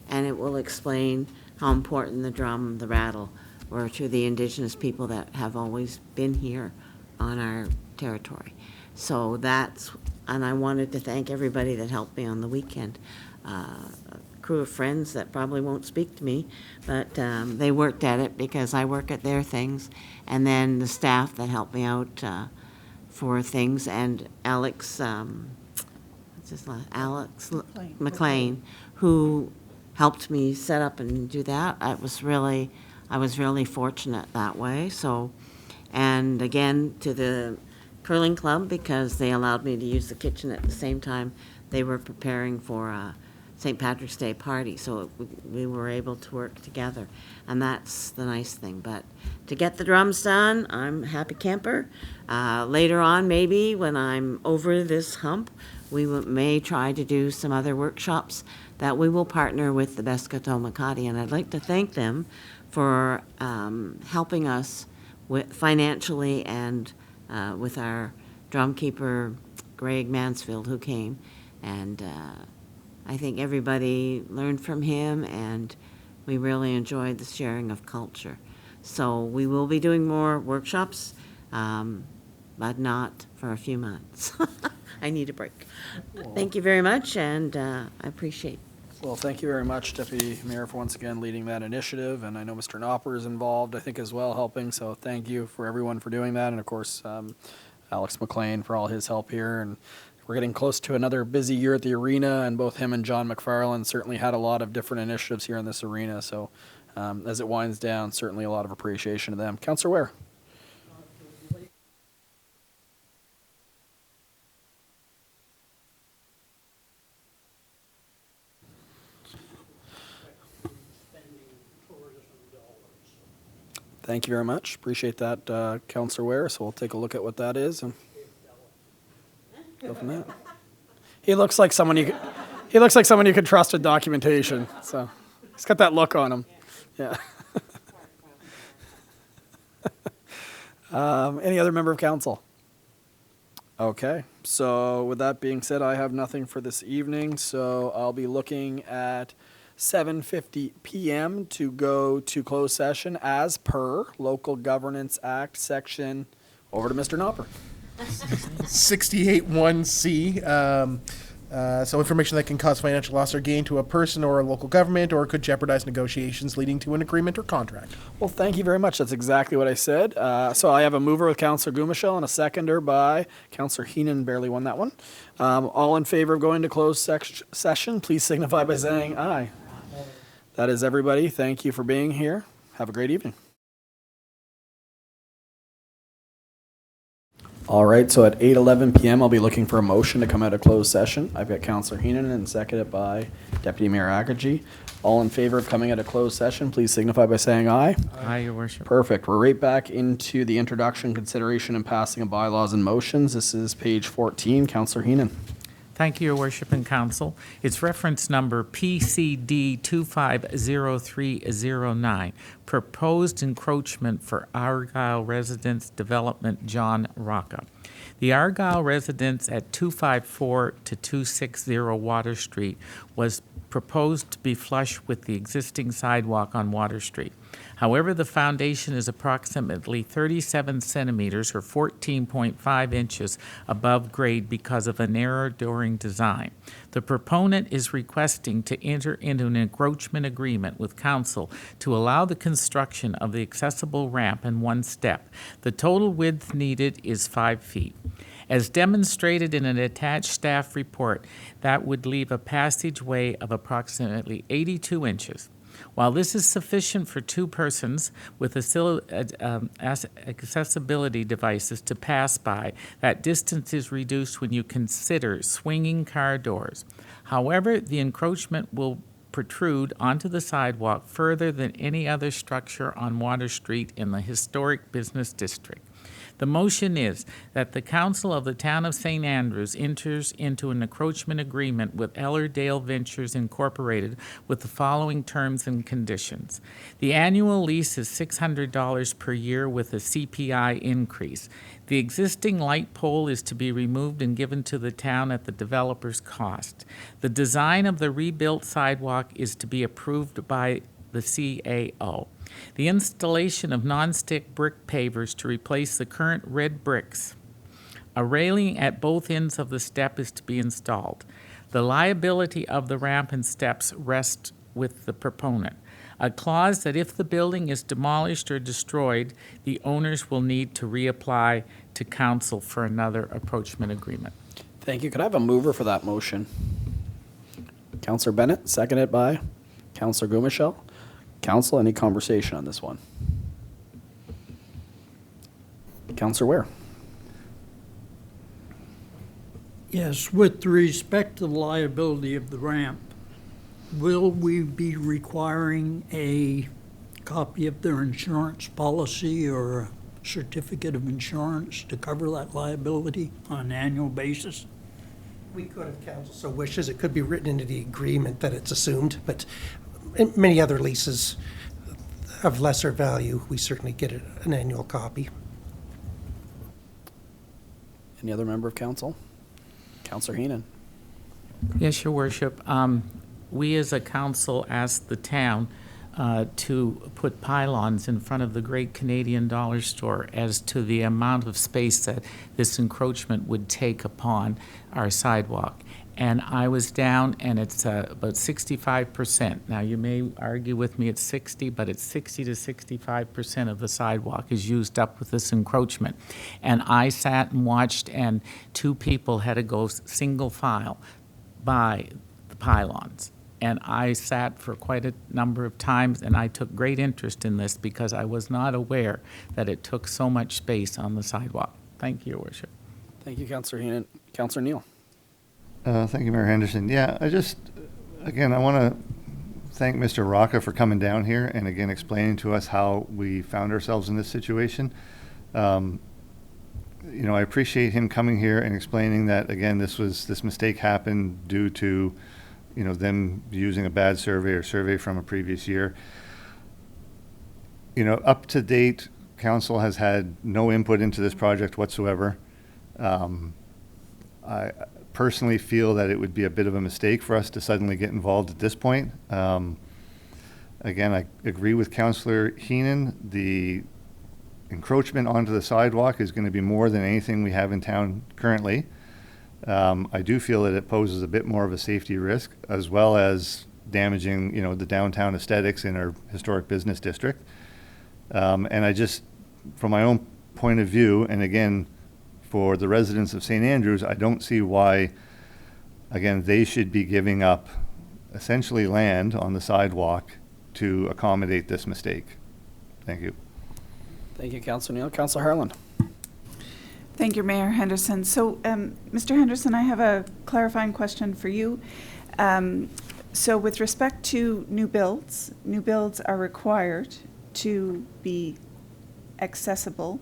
and it will explain how important the drum, the rattle, were to the Indigenous people that have always been here on our territory. So and I wanted to thank everybody that helped me on the weekend. Crew of friends that probably won't speak to me, but they worked at it because I work at their things, and then the staff that helped me out for things, and Alex, what's his last? Alex McLean, who helped me set up and do that. I was really fortunate that way. So, and again, to the curling club because they allowed me to use the kitchen at the same time they were preparing for a St. Patrick's Day party, so we were able to work together, and that's the nice thing. But to get the drums done, I'm a happy camper. Later on, maybe when I'm over this hump, we may try to do some other workshops that we will partner with the Peskotomuhkati, and I'd like to thank them for helping us with financially and with our drumkeeper, Greg Mansfield, who came, and I think everybody learned from him, and we really enjoyed the sharing of culture. So we will be doing more workshops, but not for a few months. I need a break. Thank you very much, and I appreciate. Well, thank you very much, Deputy Mayor, for once again leading that initiative, and I know Mr. Knopper is involved, I think, as well, helping, so thank you for everyone for doing that, and of course, Alex McLean for all his help here, and we're getting close to another busy year at the arena, and both him and John McFarland certainly had a lot of different initiatives here in this arena, so as it winds down, certainly a lot of appreciation to them. Councillor Ware. Thank you very much. Appreciate that, Councillor Ware. So we'll take a look at what that is and go from there. He looks like someone you could, he looks like someone you could trust with documentation. So he's got that look on him. Yeah. Any other member of council? Okay. So with that being said, I have nothing for this evening. So I'll be looking at 7:50 p.m. to go to closed session as per Local Governance Act section. Over to Mr. Knopper. 68(1)(c). So information that can cause financial loss or gain to a person or a local government or could jeopardize negotiations leading to an agreement or contract. Well, thank you very much. That's exactly what I said. So I have a mover with Councillor Gumashell and a seconder by Councillor Heenan. Barely won that one. All in favor of going to closed session, please signify by saying aye. That is everybody. Thank you for being here. Have a great evening. All right, so at 8:11 p.m., I'll be looking for a motion to come out of closed session. I've got Councillor Heenan and seconded by Deputy Mayor Akergy. All in favor of coming out of closed session, please signify by saying aye. Aye, Your Worship. Perfect. We're right back into the introduction, consideration, and passing of bylaws and motions. This is page 14. Councillor Heenan. Thank you, Your Worship and Council. It's reference number PCD 250309, Proposed Encroachment for Argyll Residence Development John Rocca. The Argyll residence at 254 to 260 Water Street was proposed to be flush with the existing sidewalk on Water Street. However, the foundation is approximately 37 centimeters or 14.5 inches above grade because of an error during design. The proponent is requesting to enter into an encroachment agreement with council to allow the construction of the accessible ramp in one step. The total width needed is 5 feet. As demonstrated in an attached staff report, that would leave a passageway of approximately 82 inches. While this is sufficient for two persons with accessibility devices to pass by, that distance is reduced when you consider swinging car doors. However, the encroachment will protrude onto the sidewalk further than any other structure on Water Street in the historic business district. The motion is that the Council of the Town of St. Andrews enters into an encroachment agreement with Ellerdale Ventures Incorporated with the following terms and conditions. The annual lease is $600 per year with a CPI increase. The existing light pole is to be removed and given to the town at the developer's cost. The design of the rebuilt sidewalk is to be approved by the CAO. The installation of non-stick brick pavers to replace the current red bricks. A railing at both ends of the step is to be installed. The liability of the ramp and steps rests with the proponent. A clause that if the building is demolished or destroyed, the owners will need to reapply to council for another approachment agreement. Thank you. Could I have a mover for that motion? Councillor Bennett, seconded by Councillor Gumashell. Council, any conversation on this one? Councillor Ware. Yes, with respect to the liability of the ramp, will we be requiring a copy of their insurance policy or a certificate of insurance to cover that liability on an annual basis? We could, if council so wishes, it could be written into the agreement that it's assumed, but in many other leases of lesser value, we certainly get an annual copy. Any other member of council? Councillor Heenan. Yes, Your Worship. We as a council asked the town to put pylons in front of the Great Canadian Dollar Store as to the amount of space that this encroachment would take upon our sidewalk. And I was down, and it's about 65%. Now, you may argue with me it's 60, but it's 60 to 65% of the sidewalk is used up with this encroachment. And I sat and watched, and two people had to go single file by the pylons. And I sat for quite a number of times, and I took great interest in this because I was not aware that it took so much space on the sidewalk. Thank you, Your Worship. Thank you, Councillor Heenan. Councillor Neal. Thank you, Mayor Henderson. Yeah, again, I want to thank Mr. Rocca for coming down here and again explaining to us how we found ourselves in this situation. I appreciate him coming here and explaining that, again, this mistake happened due to, them using a bad survey or survey from a previous year. Up to date, council has had no input into this project whatsoever. I personally feel that it would be a bit of a mistake for us to suddenly get involved at this point. Again, I agree with Councillor Heenan. The encroachment onto the sidewalk is going to be more than anything we have in town currently. I do feel that it poses a bit more of a safety risk, as well as damaging, the downtown aesthetics in our historic business district. And I just, from my own point of view, and again, for the residents of St. Andrews, I don't see why, again, they should be giving up essentially land on the sidewalk to accommodate this mistake. Thank you. Thank you, Councillor Neal. Councillor Harland. Thank you, Mayor Henderson. So, Mr. Henderson, I have a clarifying question for you. So with respect to new builds are required to be accessible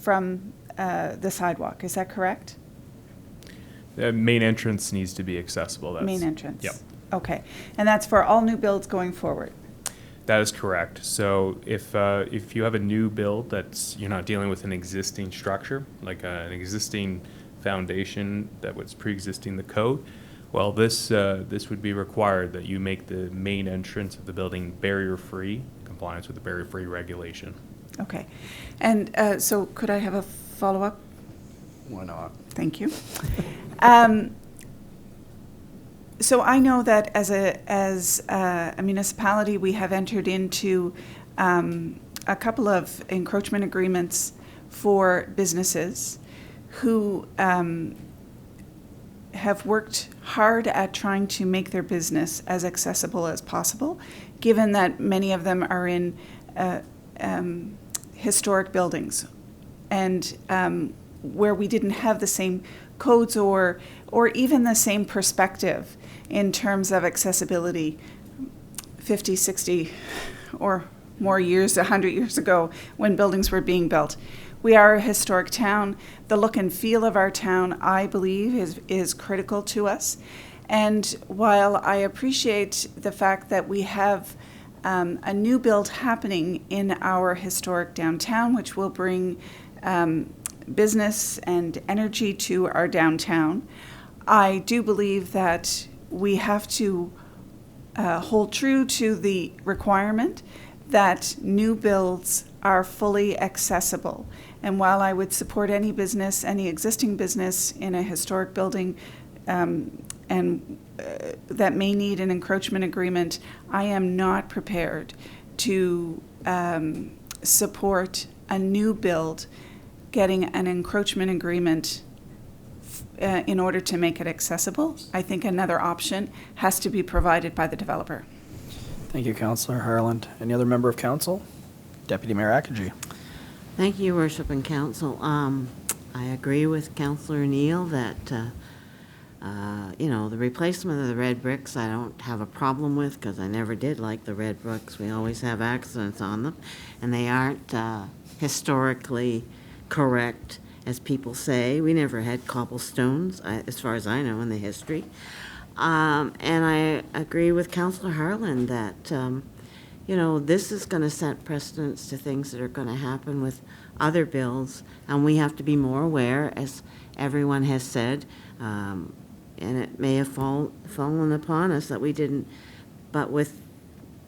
from the sidewalk. Is that correct? The main entrance needs to be accessible. Main entrance? Yep. Okay. And that's for all new builds going forward? That is correct. So if you have a new build you're not dealing with an existing structure, like an existing foundation that was pre-existing the code, well, this would be required that you make the main entrance of the building barrier-free, compliance with the barrier-free regulation. Okay. And so could I have a follow-up? Why not? Thank you. So I know that as a municipality, we have entered into a couple of encroachment agreements for businesses who have worked hard at trying to make their business as accessible as possible, given that many of them are in historic buildings, and where we didn't have the same codes or even the same perspective in terms of accessibility 50, 60, or more years, 100 years ago, when buildings were being built. We are a historic town. The look and feel of our town, I believe, is critical to us. And while I appreciate the fact that we have a new build happening in our historic downtown, which will bring business and energy to our downtown, I do believe that we have to hold true to the requirement that new builds are fully accessible. And while I would support any business, any existing business in a historic building that may need an encroachment agreement, I am not prepared to support a new build getting an encroachment agreement in order to make it accessible. I think another option has to be provided by the developer. Thank you, Councillor Harland. Any other member of council? Deputy Mayor Akagi. Thank you, Worship and Council. I agree with Councillor Neal that The replacement of the red bricks, I don't have a problem with, because I never did like the red bricks. We always have accidents on them, and they aren't historically correct, as people say. We never had cobblestones, as far as I know, in the history. And I agree with Councillor Harlan that, this is going to set precedents to things that are going to happen with other bills, and we have to be more aware, as everyone has said. And it may have fallen upon us that we didn't, but with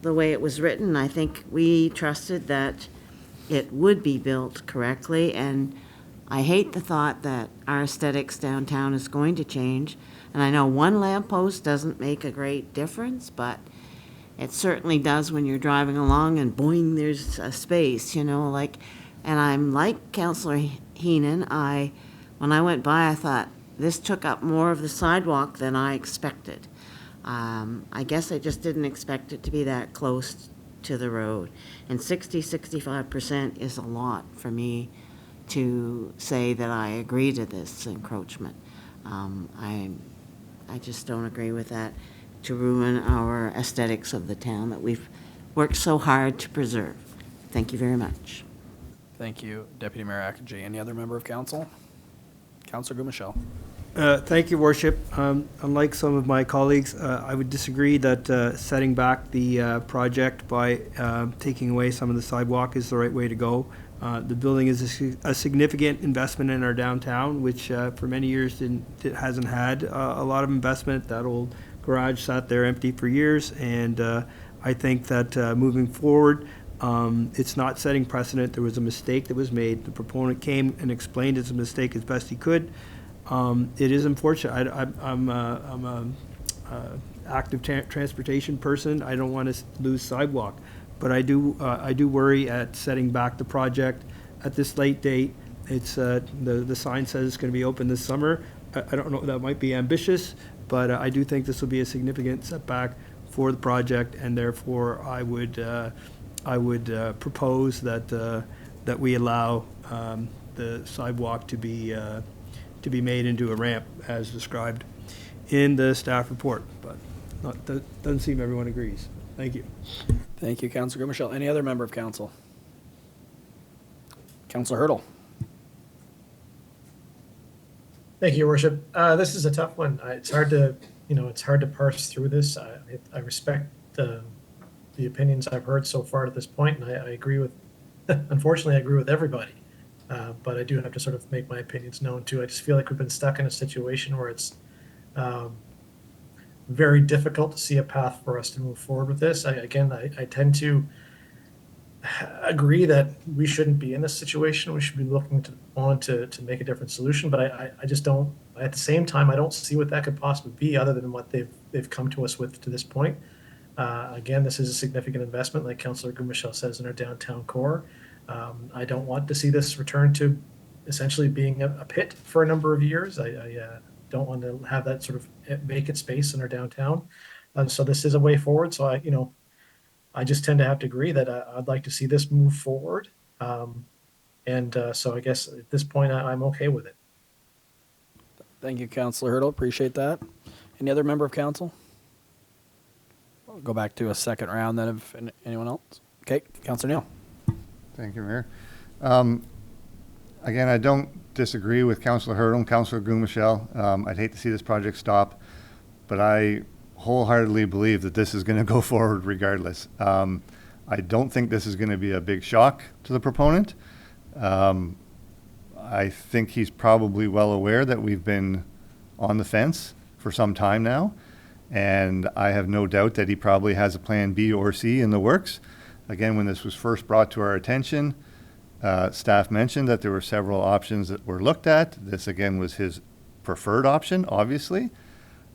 the way it was written, I think we trusted that it would be built correctly, and I hate the thought that our aesthetics downtown is going to change. And I know one lamppost doesn't make a great difference, but it certainly does when you're driving along and boing, there's a space, and I'm like Councillor Heenan. When I went by, I thought, this took up more of the sidewalk than I expected. I guess I just didn't expect it to be that close to the road. And 65% is a lot for me to say that I agree to this encroachment. I just don't agree with that, to ruin our aesthetics of the town that we've worked so hard to preserve. Thank you very much. Thank you, Deputy Mayor Akajay. Any other member of council? Councillor Gumichel. Thank you, Worship. Unlike some of my colleagues, I would disagree that setting back the project by taking away some of the sidewalk is the right way to go. The building is a significant investment in our downtown, which for many years hasn't had a lot of investment. That old garage sat there empty for years, and I think that moving forward, it's not setting precedent. There was a mistake that was made. The proponent came and explained it's a mistake as best he could. It is unfortunate. I'm a active transportation person. I don't want to lose sidewalk, but I do worry at setting back the project at this late date. It's the sign says it's going to be open this summer. I don't know, that might be ambitious, but I do think this will be a significant setback for the project, and therefore I would propose that we allow the sidewalk to be made into a ramp as described in the staff report, but doesn't seem everyone agrees. Thank you. Thank you, Councillor Gumichel. Any other member of council? Councillor Hurdle. Thank you, Your Worship. This is a tough one. It's hard to parse through this. I respect the opinions I've heard so far at this point, and I agree with, unfortunately, I agree with everybody. But I do have to sort of make my opinions known too. I just feel like we've been stuck in a situation where it's very difficult to see a path for us to move forward with this. I tend to agree that we shouldn't be in this situation. We should be looking to make a different solution. But I just don't. At the same time, I don't see what that could possibly be other than what they've come to us with to this point. Again, this is a significant investment, like Councillor Gumichel says, in our downtown core. I don't want to see this return to essentially being a pit for a number of years. I don't want to have that sort of vacant space in our downtown. So this is a way forward. So I just tend to have to agree that I'd like to see this move forward. So I guess at this point, I'm okay with it. Thank you, Councillor Hurdle. Appreciate that. Any other member of council? We'll go back to a second round then of anyone else. Okay, Councillor Neal. Thank you, Mayor. Again, I don't disagree with Councillor Hurdle and Councillor Gumichel. I'd hate to see this project stop, but I wholeheartedly believe that this is going to go forward regardless. I don't think this is going to be a big shock to the proponent. I think he's probably well aware that we've been on the fence for some time now, and I have no doubt that he probably has a plan B or C in the works. Again, when this was first brought to our attention, staff mentioned that there were several options that were looked at. This, again, was his preferred option, obviously.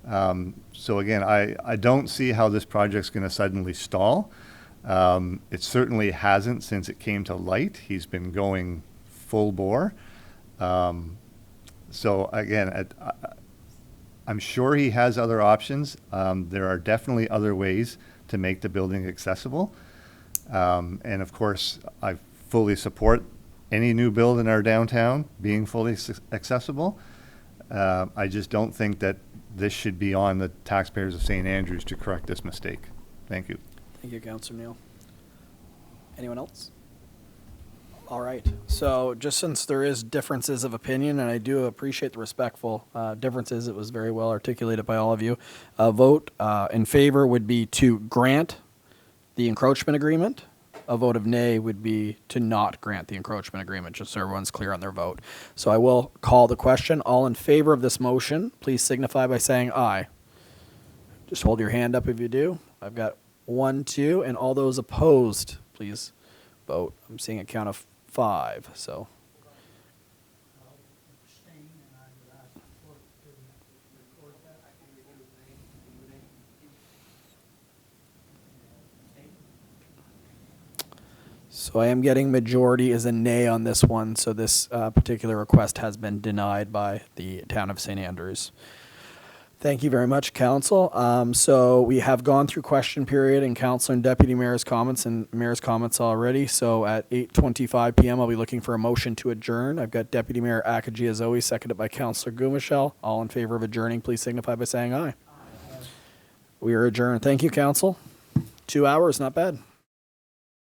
So again, I don't see how this project's going to suddenly stall. It certainly hasn't since it came to light. He's been going full bore. So again, I'm sure he has other options. There are definitely other ways to make the building accessible. And of course, I fully support any new build in our downtown being fully accessible. I just don't think that this should be on the taxpayers of St. Andrews to correct this mistake. Thank you. Thank you, Councillor Neal. Anyone else? All right, so just since there is differences of opinion, and I do appreciate the respectful differences, it was very well articulated by all of you. A vote in favor would be to grant the encroachment agreement. A vote of nay would be to not grant the encroachment agreement, just so everyone's clear on their vote. So I will call the question. All in favor of this motion, please signify by saying aye. Just hold your hand up if you do. I've got 1, 2, and all those opposed, please vote. I'm seeing a count of 5, so. So I am getting majority is a nay on this one, so this particular request has been denied by the town of St. Andrews. Thank you very much, Council. So we have gone through question period and Council and Deputy Mayor's comments and Mayor's comments already. So at 8:25 p.m., I'll be looking for a motion to adjourn. I've got Deputy Mayor Akaji, seconded by Councillor Gumashel. All in favor of adjourning, please signify by saying aye. We are adjourned. Thank you, Council. 2 hours, not bad.